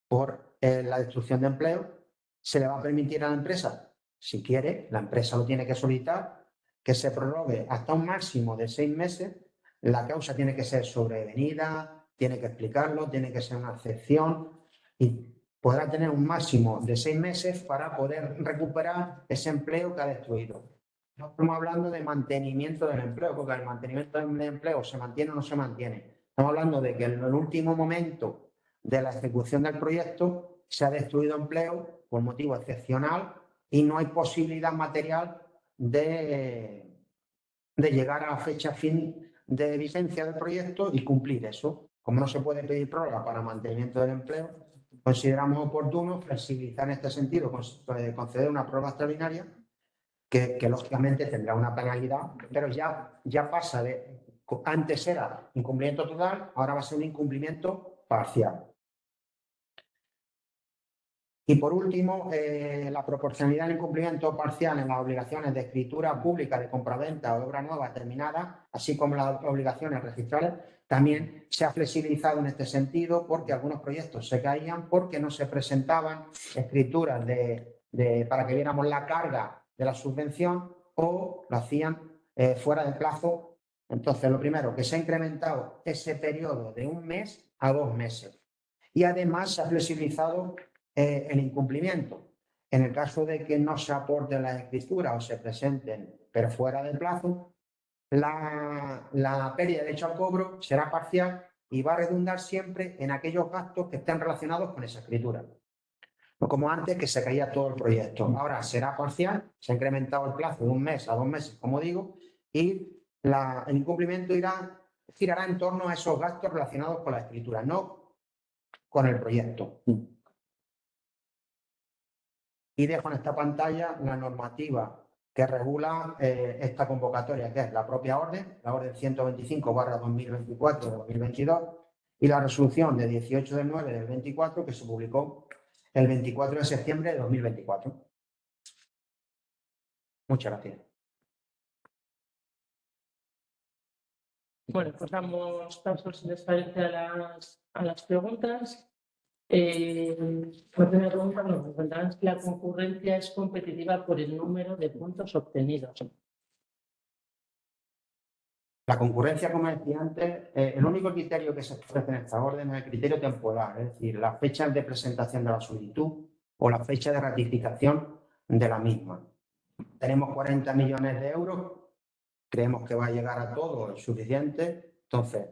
por la destrucción de empleo, se le va a permitir a la empresa, si quiere, la empresa lo tiene que solicitar, que se prorrogue hasta un máximo de 6 meses. La causa tiene que ser sobrevenida, tiene que explicarlo, tiene que ser una excepción y podrá tener un máximo de 6 meses para poder recuperar ese empleo que ha destruido. No estamos hablando de mantenimiento del empleo, porque el mantenimiento del empleo se mantiene o no se mantiene. Estamos hablando de que en el último momento de la ejecución del proyecto se ha destruido empleo por motivo excepcional y no hay posibilidad material de llegar a la fecha fin de vigencia del proyecto y cumplir eso. Como no se puede pedir prórroga para mantenimiento del empleo, consideramos oportuno flexibilizar en este sentido, conceder una prórroga extraordinaria que lógicamente tendrá una penalidad, pero ya pasa de, antes era incumplimiento total, ahora va a ser un incumplimiento parcial. Y por último, la proporcionalidad del incumplimiento parcial en las obligaciones de escritura pública de compraventa o obra nueva terminada, así como las obligaciones registrales, también se ha flexibilizado en este sentido porque algunos proyectos se caían porque no se presentaban escrituras para que viéramos la carga de la subvención o lo hacían fuera de plazo. Entonces, lo primero, que se ha incrementado ese periodo de 1 mes a 2 meses. Y además se ha flexibilizado el incumplimiento. En el caso de que no se aporten las escrituras o se presenten, pero fuera de plazo, la pérdida de derecho al cobro será parcial y va a redundar siempre en aquellos gastos que estén relacionados con esa escritura. No como antes, que se caía todo el proyecto. Ahora será parcial, se ha incrementado el plazo de 1 mes a 2 meses, como digo, y el incumplimiento girará en torno a esos gastos relacionados con la escritura, no con el proyecto. Y dejo en esta pantalla la normativa que regula esta convocatoria, que es la propia orden, la orden 125/2024 de 2022 y la resolución de 18 del 9 del 24 que se publicó el 24 de septiembre de 2024. Muchas gracias. Bueno, pues damos paso, si les parece, a las preguntas. La primera pregunta, nos encontrarán si la concurrencia es competitiva por el número de puntos obtenidos. La concurrencia, como decía antes, el único criterio que se establece en esta orden es el criterio temporal, es decir, la fecha de presentación de la solicitud o la fecha de ratificación de la misma. Tenemos 40 millones de euros, creemos que va a llegar a todo, es suficiente, entonces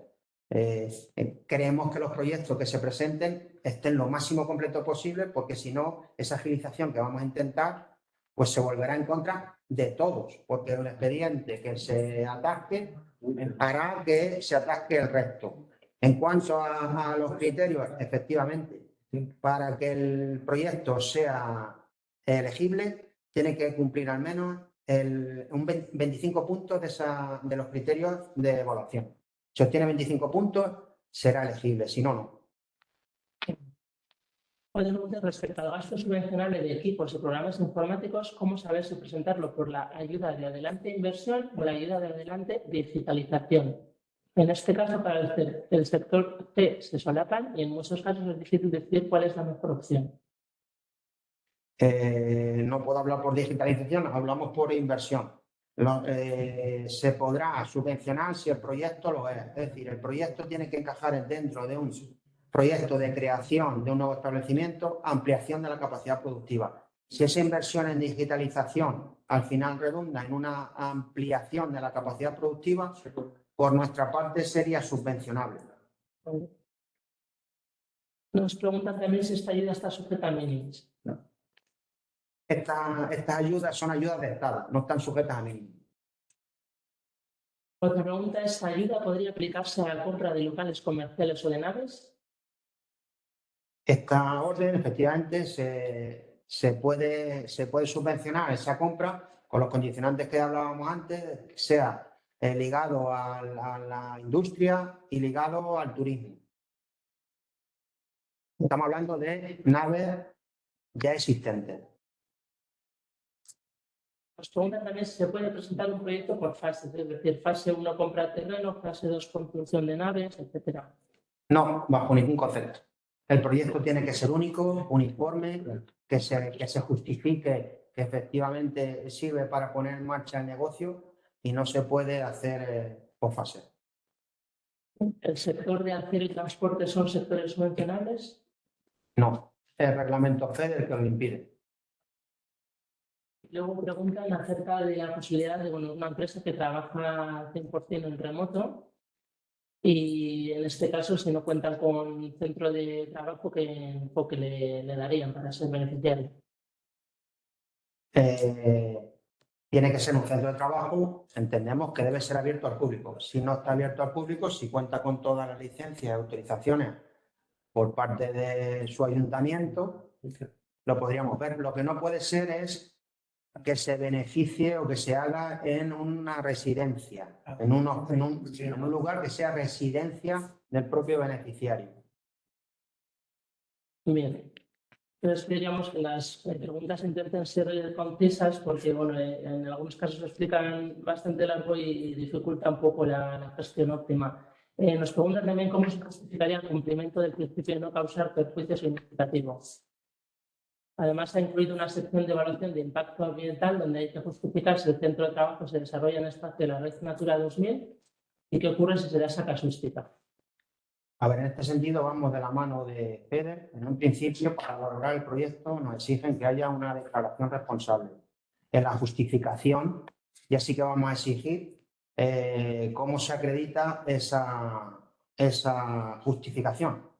creemos que los proyectos que se presenten estén lo máximo completo posible, porque si no, esa agilización que vamos a intentar, pues se volverá en contra de todos, porque el expediente que se atasque hará que se atasque el resto. En cuanto a los criterios, efectivamente, para que el proyecto sea elegible, tiene que cumplir al menos un 25 puntos de los criterios de evaluación. Si obtiene 25 puntos, será elegible, si no, no. Otra pregunta respecto al gasto subvencionable de equipos y programas informáticos, ¿cómo saber si presentarlo por la ayuda de adelante inversión o la ayuda de adelante digitalización? En este caso, para el sector C se solapan y en muchos casos es difícil decir cuál es la mejor opción. No puedo hablar por digitalización, hablamos por inversión. Se podrá subvencionar si el proyecto lo es. Es decir, el proyecto tiene que encajar dentro de un proyecto de creación de un nuevo establecimiento, ampliación de la capacidad productiva. Si esa inversión en digitalización al final redunda en una ampliación de la capacidad productiva, por nuestra parte sería subvencionable. Nos preguntan también si esta ayuda está sujeta a mínimos. No. Estas ayudas son ayudas de Estado, no están sujetas a mínimos. Otra pregunta es, ¿esta ayuda podría aplicarse a la compra de locales comerciales o de naves? Esta orden, efectivamente, se puede subvencionar esa compra con los condicionantes que hablábamos antes, sea ligado a la industria y ligado al turismo. Estamos hablando de naves ya existentes. Nos preguntan también si se puede presentar un proyecto por fases, es decir, fase 1 compra terreno, fase 2 construcción de naves, etcétera. No, bajo ningún concepto. El proyecto tiene que ser único, uniforme, que se justifique que efectivamente sirve para poner en marcha el negocio y no se puede hacer por fase. ¿El sector de acero y transporte son sectores subvencionables? No, el reglamento FED el que lo impide. Luego preguntan acerca de la posibilidad de una empresa que trabaja 100% en remoto y en este caso si no cuentan con centro de trabajo, ¿qué enfoque le darían para ser beneficiario? Tiene que ser un centro de trabajo, entendemos que debe ser abierto al público. Si no está abierto al público, si cuenta con todas las licencias y autorizaciones por parte de su ayuntamiento, lo podríamos ver. Lo que no puede ser es que se beneficie o que se haga en una residencia, en un lugar que sea residencia del propio beneficiario. Bien. Entonces, queríamos que las preguntas intenten ser concisas porque, bueno, en algunos casos lo explican bastante largo y dificulta un poco la gestión óptima. Nos preguntan también cómo se justificaría el cumplimiento del principio de no causar perjuicio significativo. Además, ha incluido una sección de evaluación de impacto ambiental donde hay que justificar si el centro de trabajo se desarrolla en el espacio de la Red Natura 2000 y qué ocurre si se da esa casuística. A ver, en este sentido vamos de la mano de FEDER. En un principio, para valorar el proyecto nos exigen que haya una declaración responsable. En la justificación ya sí que vamos a exigir cómo se acredita esa justificación.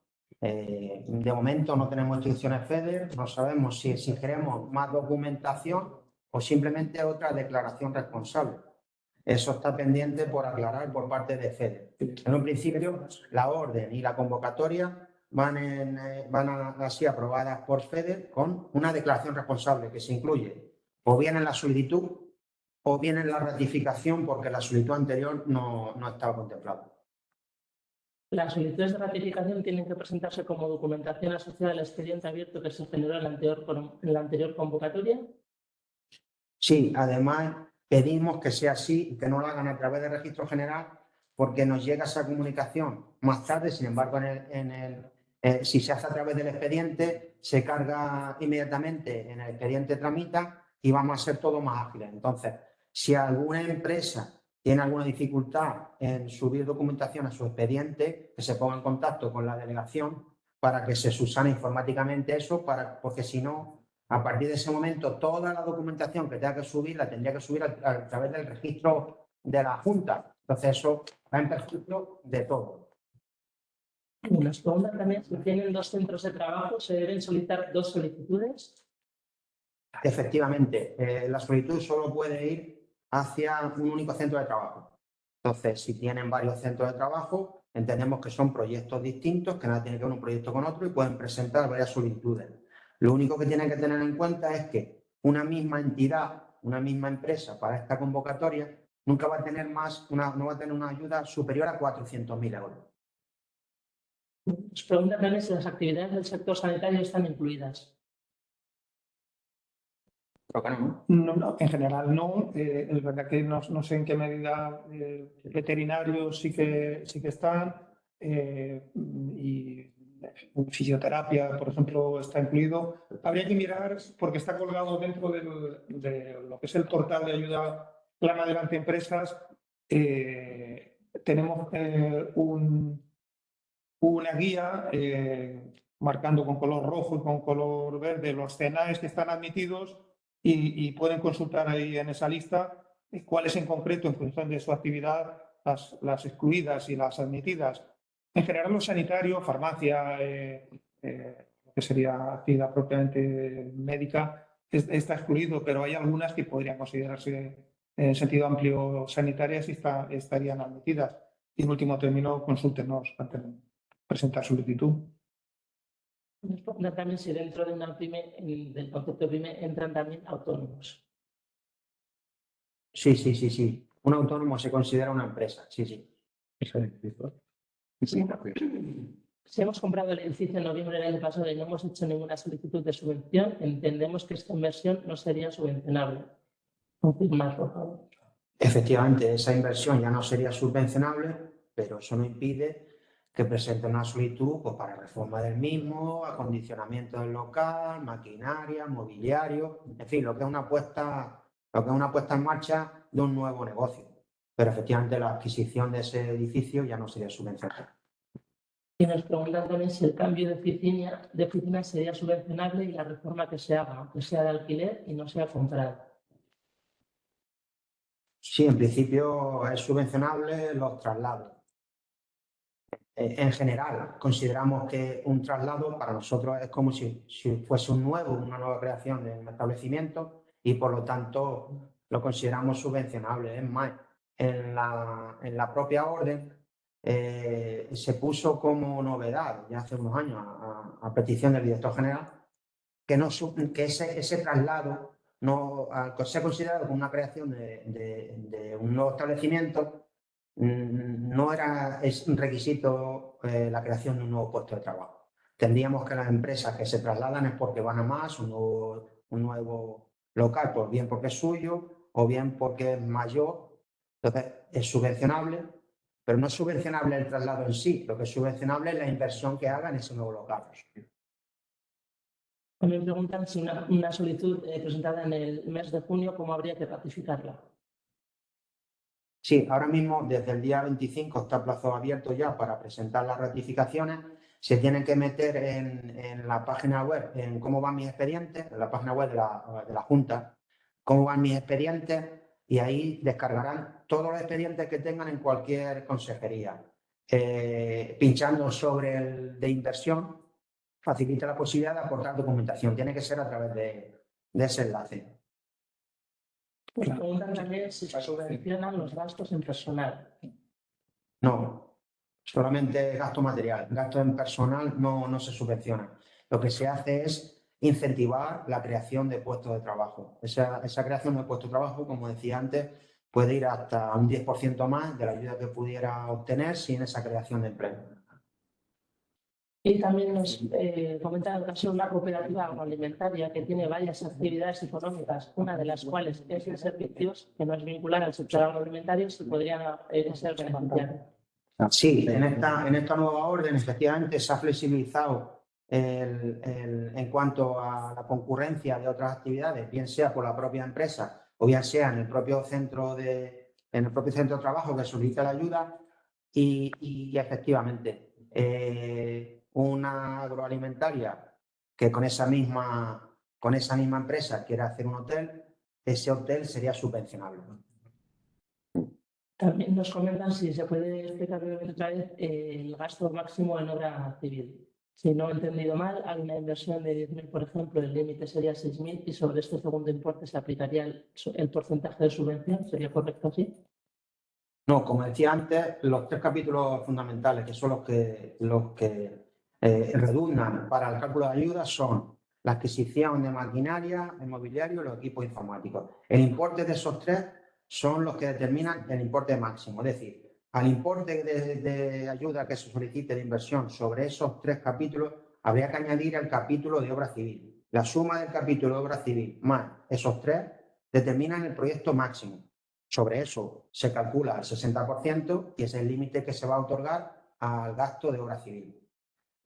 De momento no tenemos instrucciones FEDER, no sabemos si exigiremos más documentación o simplemente otra declaración responsable. Eso está pendiente por aclarar por parte de FEDER. En un principio, la orden y la convocatoria van así aprobadas por FEDER con una declaración responsable que se incluye o bien en la solicitud o bien en la ratificación porque la solicitud anterior no estaba contemplada. Las solicitudes de ratificación tienen que presentarse como documentación asociada al expediente abierto que se generó en la anterior convocatoria. Sí, además pedimos que sea así y que no lo hagan a través del registro general porque nos llega esa comunicación más tarde. Sin embargo, si se hace a través del expediente, se carga inmediatamente en el expediente, tramita y vamos a ser todo más ágiles. Entonces, si alguna empresa tiene alguna dificultad en subir documentación a su expediente, que se ponga en contacto con la delegación para que se subsane informáticamente eso, porque si no, a partir de ese momento, toda la documentación que tenga que subir la tendría que subir a través del registro de la Junta. Entonces, eso va en perjuicio de todo. Nos preguntan también si tienen 2 centros de trabajo, ¿se deben solicitar 2 solicitudes? Efectivamente, la solicitud solo puede ir hacia un único centro de trabajo. Entonces, si tienen varios centros de trabajo, entendemos que son proyectos distintos, que nada tiene que ver un proyecto con otro y pueden presentar varias solicitudes. Lo único que tienen que tener en cuenta es que una misma entidad, una misma empresa para esta convocatoria nunca va a tener no va a tener una ayuda superior a 400.000 euros. Nos preguntan también si las actividades del sector sanitario están incluidas. Creo que no. No, en general no. Es verdad que no sé en qué medida veterinarios sí que están y fisioterapia, por ejemplo, está incluido. Habría que mirar porque está colgado dentro de lo que es el portal de ayuda Plan Adelante Empresas. Tenemos una guía marcando con color rojo y con color verde los CNAEs que están admitidos y pueden consultar ahí en esa lista cuáles en concreto, en función de su actividad, las excluidas y las admitidas. En general, lo sanitario, farmacia, que sería actividad propiamente médica, está excluido, pero hay algunas que podrían considerarse en sentido amplio sanitarias y estarían admitidas. Y en último término, consúltenos antes de presentar solicitud. Nos preguntan también si dentro de una pyme, del concepto de pyme, entran también autónomos. Sí. Un autónomo se considera una empresa, sí. Si hemos comprado el edificio en noviembre del año pasado y no hemos hecho ninguna solicitud de subvención, entendemos que esta inversión no sería subvencionable. Confirmar, por favor. Efectivamente, esa inversión ya no sería subvencionable, pero eso no impide que presenten una solicitud pues, para reforma del mismo, acondicionamiento del local, maquinaria, mobiliario, en fin, lo que es una puesta en marcha de un nuevo negocio. Pero efectivamente la adquisición de ese edificio ya no sería subvencionable. Y nos preguntan también si el cambio de oficina sería subvencionable y la reforma que se haga, aunque sea de alquiler y no sea comprada. Sí, en principio es subvencionable los traslados. En general, consideramos que un traslado para nosotros es como si fuese una nueva creación de un establecimiento y por lo tanto lo consideramos subvencionable. Es más, en la propia orden se puso como novedad ya hace unos años a petición del director general que ese traslado no se ha considerado como una creación de un nuevo establecimiento. No es un requisito la creación de un nuevo puesto de trabajo. Tendríamos que las empresas que se trasladan es porque van a más, un nuevo local, pues bien porque es suyo o bien porque es mayor. Entonces, es subvencionable, pero no es subvencionable el traslado en sí. Lo que es subvencionable es la inversión que haga en ese nuevo local. También preguntan si una solicitud presentada en el mes de junio, ¿cómo habría que ratificarla? Sí, ahora mismo desde el día 25 está plazo abierto ya para presentar las ratificaciones. Se tienen que meter en la página web, en cómo van mis expedientes, en la página web de la Junta, cómo van mis expedientes y ahí descargarán todos los expedientes que tengan en cualquier consejería. Pinchando sobre el de inversión facilita la posibilidad de aportar documentación. Tiene que ser a través de ese enlace. Nos preguntan también si se subvencionan los gastos en personal. No, solamente gasto material. Gasto en personal no se subvenciona. Lo que se hace es incentivar la creación de puestos de trabajo. Esa creación de puestos de trabajo, como decía antes, puede ir hasta un 10% más de la ayuda que pudiera obtener sin esa creación de empleo. Y también nos comenta el caso de una cooperativa agroalimentaria que tiene varias actividades económicas, una de las cuales es de servicios, que no es vincular al sector agroalimentario, si podrían ser beneficiarios. Sí, en esta nueva orden efectivamente se ha flexibilizado en cuanto a la concurrencia de otras actividades, bien sea por la propia empresa o bien sea en el propio centro de trabajo que solicita la ayuda y efectivamente una agroalimentaria que con esa misma empresa quiera hacer un hotel, ese hotel sería subvencionable. También nos comentan si se puede explicar brevemente otra vez el gasto máximo en obra civil. Si no he entendido mal, hay una inversión de 10.000, por ejemplo, el límite sería 6.000 y sobre este segundo importe se aplicaría el porcentaje de subvención. ¿Sería correcto así? No, como decía antes, los 3 capítulos fundamentales, que son los que redundan para el cálculo de ayudas, son la adquisición de maquinaria, el mobiliario y los equipos informáticos. El importe de esos 3 son los que determinan el importe máximo. Es decir, al importe de ayuda que se solicite de inversión sobre esos 3 capítulos, habría que añadir el capítulo de obra civil. La suma del capítulo de obra civil más esos 3 determinan el proyecto máximo. Sobre eso se calcula el 60% y es el límite que se va a otorgar al gasto de obra civil.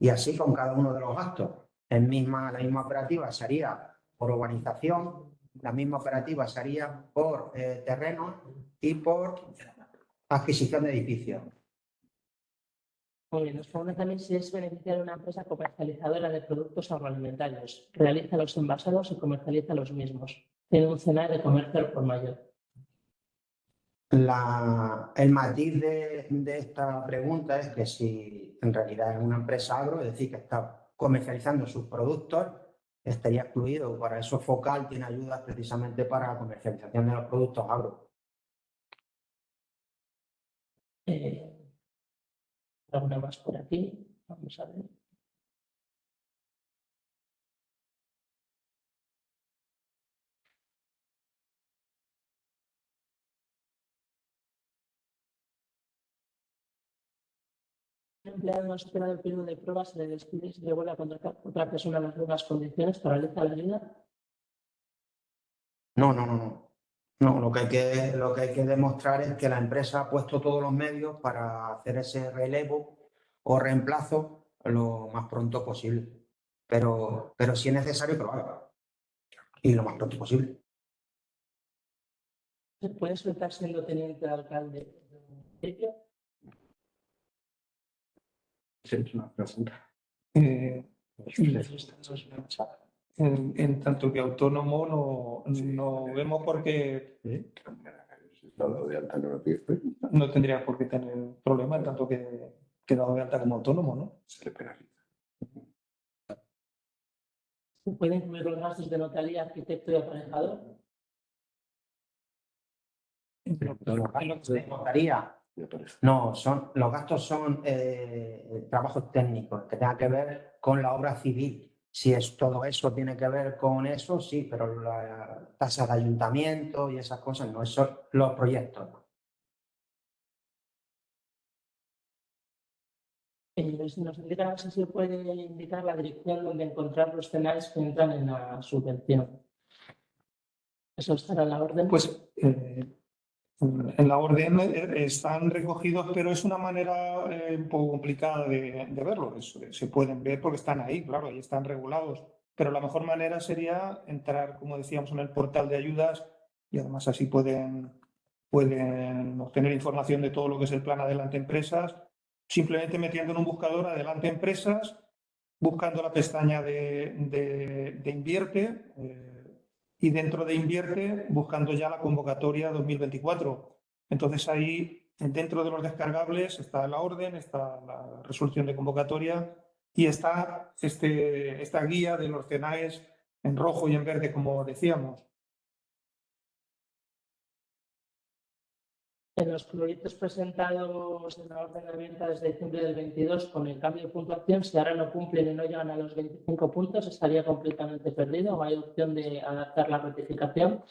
Y así con cada uno de los gastos. La misma operativa se haría por urbanización, la misma operativa se haría por terrenos y por adquisición de edificios. Muy bien, nos preguntan también si es beneficiaria una empresa comercializadora de productos agroalimentarios. Realiza los envasados y comercializa los mismos. Tiene un CNA de comercio al por mayor. El matiz de esta pregunta es que si en realidad es una empresa agro, es decir, que está comercializando sus productos, estaría excluido. Para eso Focal tiene ayudas precisamente para la comercialización de los productos agro. ¿Alguna más por aquí? Vamos a ver. Un empleado no ha superado el periodo de prueba, se le despide y se le vuelve a contratar otra persona en las mismas condiciones, paraliza la ayuda. No. No, lo que hay que demostrar es que la empresa ha puesto todos los medios para hacer ese relevo o reemplazo lo más pronto posible. Pero si es necesario, probarlo. Y lo más pronto posible. ¿Se puede soltar siendo teniente de alcalde de un municipio? Sí, es una pregunta. En tanto que autónomo no vemos por qué Dado de alta en el registro, no tendría por qué tener problema en tanto que dado de alta como autónomo, ¿no? se le penaliza. ¿Se pueden incluir los gastos de notaría, arquitecto y aparejador? No, los gastos son trabajos técnicos que tengan que ver con la obra civil. Si es todo eso tiene que ver con eso, sí, pero la tasa de ayuntamiento y esas cosas no, son los proyectos. Nos indican si se puede indicar la dirección donde encontrar los CNAEs que entran en la subvención. ¿Eso estará en la orden? Pues en la orden están recogidos, pero es una manera un poco complicada de verlo. Se pueden ver porque están ahí, claro, ahí están regulados. Pero la mejor manera sería entrar, como decíamos, en el portal de ayudas y además así pueden obtener información de todo lo que es el plan Adelante Empresas, simplemente metiendo en un buscador Adelante Empresas, buscando la pestaña de Invierte y dentro de Invierte buscando ya la convocatoria 2024. Entonces ahí, dentro de los descargables, está la orden, está la resolución de convocatoria y está esta guía de los CNAEs en rojo y en verde, como decíamos. En los proyectos presentados en la orden abierta desde diciembre del 22, con el cambio de puntuación, si ahora no cumplen y no llegan a los 25 puntos, ¿estaría completamente perdido o hay opción de adaptar la rectificación?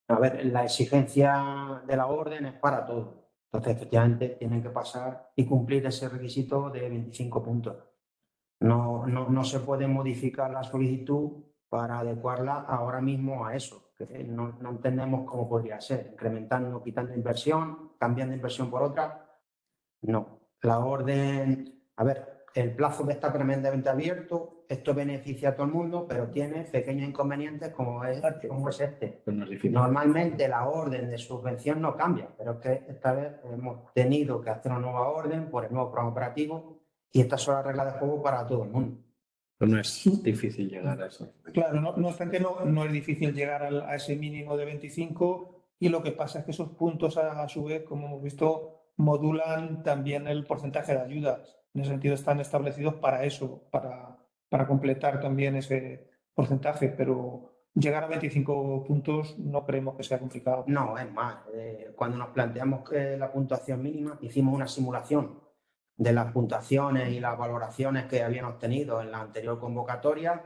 A ver, la exigencia de la orden es para todo. Entonces, efectivamente, tienen que pasar y cumplir ese requisito de 25 puntos. No se puede modificar la solicitud para adecuarla ahora mismo a eso. Que no entendemos cómo podría ser, incrementando, quitando inversión, cambiando inversión por otra. No, la orden, a ver, el plazo está tremendamente abierto, esto beneficia a todo el mundo, pero tiene pequeños inconvenientes como es este. Normalmente la orden de subvención no cambia, pero es que esta vez hemos tenido que hacer una nueva orden por el nuevo programa operativo y estas son las reglas de juego para todo el mundo. Pero no es difícil llegar a eso. Claro, no obstante, no es difícil llegar a ese mínimo de 25 y lo que pasa es que esos puntos a su vez, como hemos visto, modulan también el porcentaje de ayudas. En ese sentido están establecidos para eso, para completar también ese porcentaje, pero llegar a 25 puntos no creemos que sea complicado. No, es más, cuando nos planteamos que la puntuación mínima, hicimos una simulación de las puntuaciones y las valoraciones que habían obtenido en la anterior convocatoria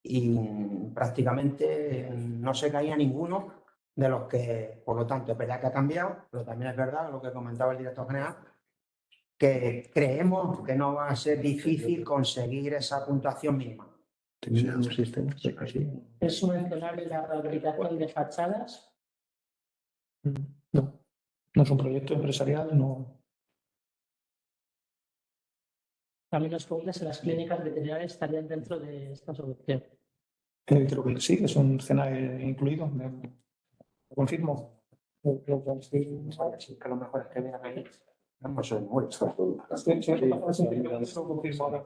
y prácticamente no se caía ninguno de los que, por lo tanto, es verdad que ha cambiado, pero también es verdad lo que comentaba el director general, que creemos que no va a ser difícil conseguir esa puntuación mínima. ¿Es subvencionable la rehabilitación de fachadas? No es un proyecto empresarial, no. También nos pregunta si las clínicas veterinarias estarían dentro de esta subvención. Creo que sí, que es un CNAE incluido. Lo confirmo. Que lo mejor es que vean ahí. Vamos a ver, Lo confirmo ahora.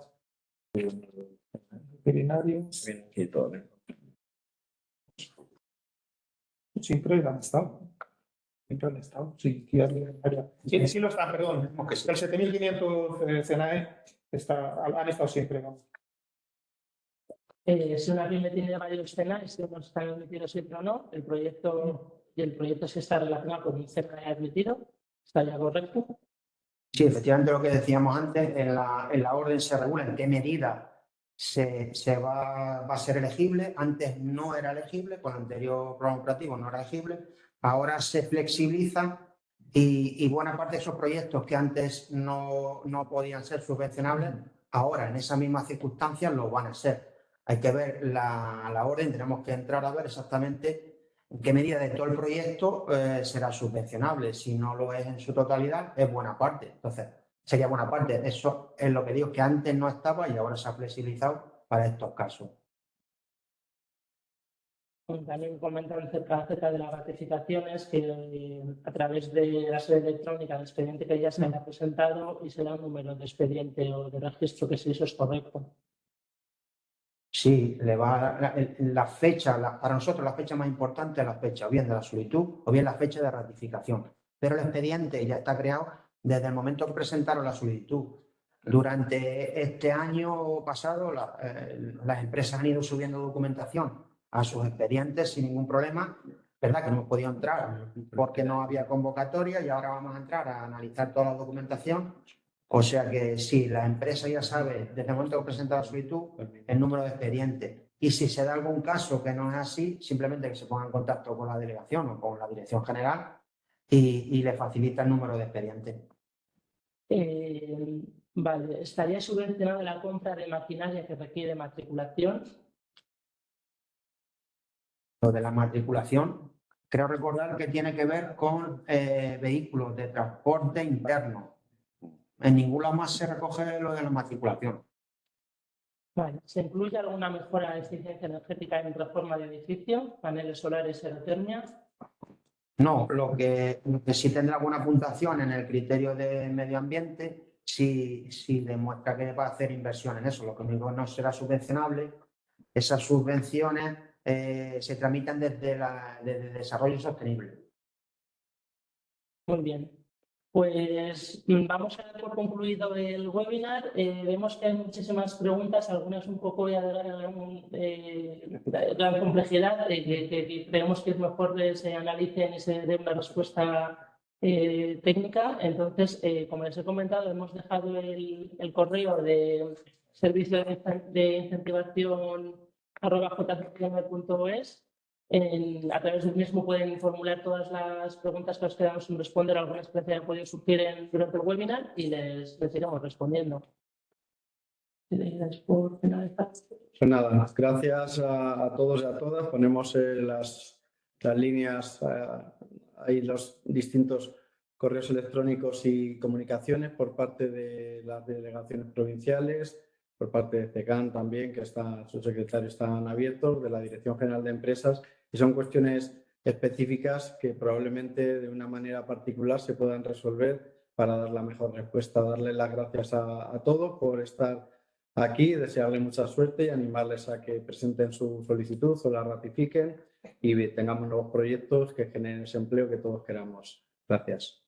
Veterinario. Siempre han estado. Siempre han estado. Sí, sí lo están, perdón. El 7.500 CNAE han estado siempre. ¿No? Si una pyme tiene varios CNAEs, si unos están admitidos siempre o no, el proyecto si está relacionado con un CNAE admitido, ¿está ya correcto? Sí, efectivamente lo que decíamos antes, en la orden se regula en qué medida va a ser elegible. Antes no era elegible, con el anterior programa operativo no era elegible. Ahora se flexibiliza y buena parte de esos proyectos que antes no podían ser subvencionables, ahora en esas mismas circunstancias lo van a ser. Hay que ver la orden, tenemos que entrar a ver exactamente en qué medida de todo el proyecto será subvencionable. Si no lo es en su totalidad, es buena parte. Entonces, sería buena parte. Eso es lo que digo, que antes no estaba y ahora se ha flexibilizado para estos casos. También comentan acerca de las ratificaciones que a través de la sede electrónica del expediente que ya se haya presentado y se da un número de expediente o de registro que si eso es correcto. Sí, le va a dar la fecha, para nosotros la fecha más importante es la fecha o bien de la solicitud o bien la fecha de ratificación. Pero el expediente ya está creado desde el momento que presentaron la solicitud. Durante este año pasado, las empresas han ido subiendo documentación a sus expedientes sin ningún problema. Verdad que no hemos podido entrar porque no había convocatoria y ahora vamos a entrar a analizar toda la documentación. O sea que sí, la empresa ya sabe desde el momento que presenta la solicitud el número de expedientes. Y si se da algún caso que no es así, simplemente que se ponga en contacto con la delegación o con la dirección general y le facilita el número de expedientes. Vale, ¿estaría subvencionada la compra de maquinaria que requiere matriculación? Lo de la matriculación, creo recordar que tiene que ver con vehículos de transporte interno. En ningún lado más se recoge lo de la matriculación. Vale. ¿Se incluye alguna mejora de eficiencia energética en reforma de edificio, paneles solares, aerotermia? No, lo que sí tendrá alguna puntuación en el criterio de medio ambiente, si demuestra que va a hacer inversión en eso. Lo que único no será subvencionable. Esas subvenciones se tramitan desde desarrollo sostenible. Muy bien. Pues vamos a dar por concluido el webinar. Vemos que hay muchísimas preguntas, algunas un poco ya de gran complejidad, que creemos que es mejor que se analicen y se dé una respuesta técnica. Entonces, como les he comentado, hemos dejado el correo de servicio de incentivación @jcm.es. A través del mismo pueden formular todas las preguntas que os quedamos sin responder, algunas que hayan podido surgir durante el webinar y les iremos respondiendo. Por finalizar. Pues nada, gracias a todos y a todas. Ponemos las líneas, ahí los distintos correos electrónicos y comunicaciones por parte de las delegaciones provinciales, por parte de CECAN también, que sus secretarios están abiertos, de la Dirección General de Empresas, y son cuestiones específicas que probablemente de una manera particular se puedan resolver para dar la mejor respuesta. Darles las gracias a todos por estar aquí, desearles mucha suerte y animarles a que presenten su solicitud o la ratifiquen y tengamos nuevos proyectos que generen ese empleo que todos queramos. Gracias.